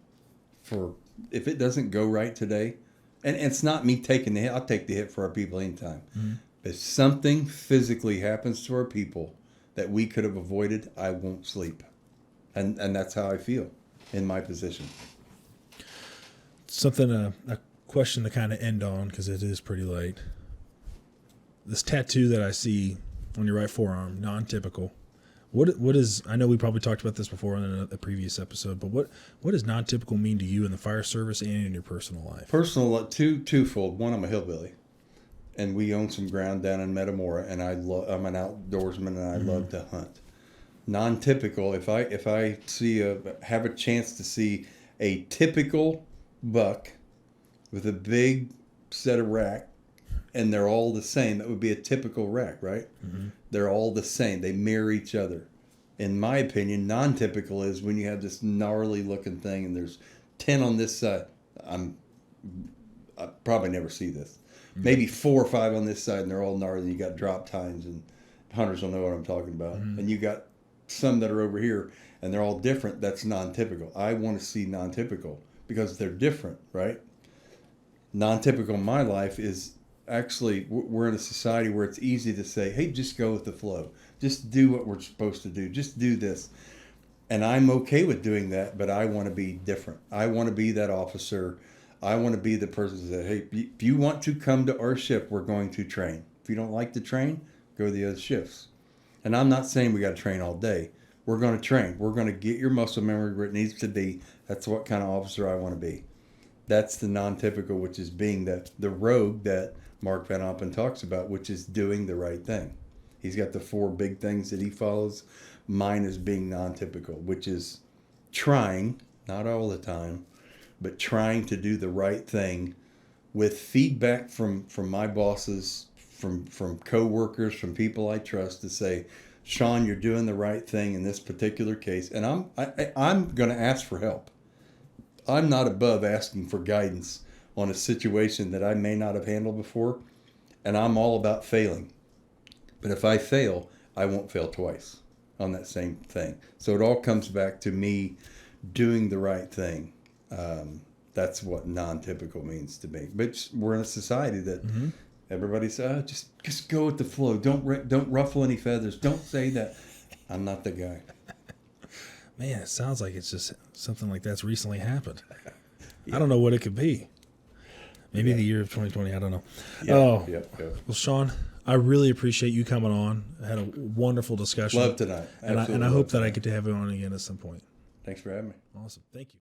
for if it doesn't go right today. And it's not me taking the hit. I'll take the hit for our people anytime. If something physically happens to our people that we could have avoided, I won't sleep. And that's how I feel in my position. Something, a question to kind of end on, because it is pretty late. This tattoo that I see on your right forearm, non-typical. What is? I know we probably talked about this before in a previous episode, but what does non-typical mean to you in the fire service and in your personal life? Personal, twofold. One, I'm a hillbilly, and we own some ground down in Metamora, and I'm an outdoorsman, and I love to hunt. Non-typical. If I have a chance to see a typical buck with a big set of rack, and they're all the same. That would be a typical rack, right? They're all the same. They mirror each other. In my opinion, non-typical is when you have this gnarly looking thing and there's 10 on this side. I probably never see this. Maybe 4 or 5 on this side and they're all gnarly. You got drop tines, and hunters will know what I'm talking about. And you got some that are over here and they're all different. That's non-typical. I want to see non-typical because they're different, right? Non-typical in my life is actually, we're in a society where it's easy to say, hey, just go with the flow. Just do what we're supposed to do. Just do this. And I'm okay with doing that, but I want to be different. I want to be that officer. I want to be the person that says, hey, if you want to come to our shift, we're going to train. If you don't like to train, go to the other shifts. And I'm not saying we got to train all day. We're going to train. We're going to get your muscle memory where it needs to be. That's what kind of officer I want to be. That's the non-typical, which is being the rogue that Mark Van Oppen talks about, which is doing the right thing. He's got the 4 big things that he follows. Mine is being non-typical, which is trying, not all the time, but trying to do the right thing with feedback from my bosses, from coworkers, from people I trust, to say, Shawn, you're doing the right thing in this particular case. And I'm going to ask for help. I'm not above asking for guidance on a situation that I may not have handled before. And I'm all about failing. But if I fail, I won't fail twice on that same thing. So it all comes back to me doing the right thing. That's what non-typical means to me. But we're in a society that everybody says, just go with the flow. Don't ruffle any feathers. Don't say that. I'm not the guy. Man, it sounds like it's just something like that's recently happened. Yeah. I don't know what it could be. Maybe the year of 2020. I don't know. Yeah. Well, Shawn, I really appreciate you coming on. I had a wonderful discussion. Love tonight. And I hope that I get to have you on again at some point. Thanks for having me. Awesome. Thank you.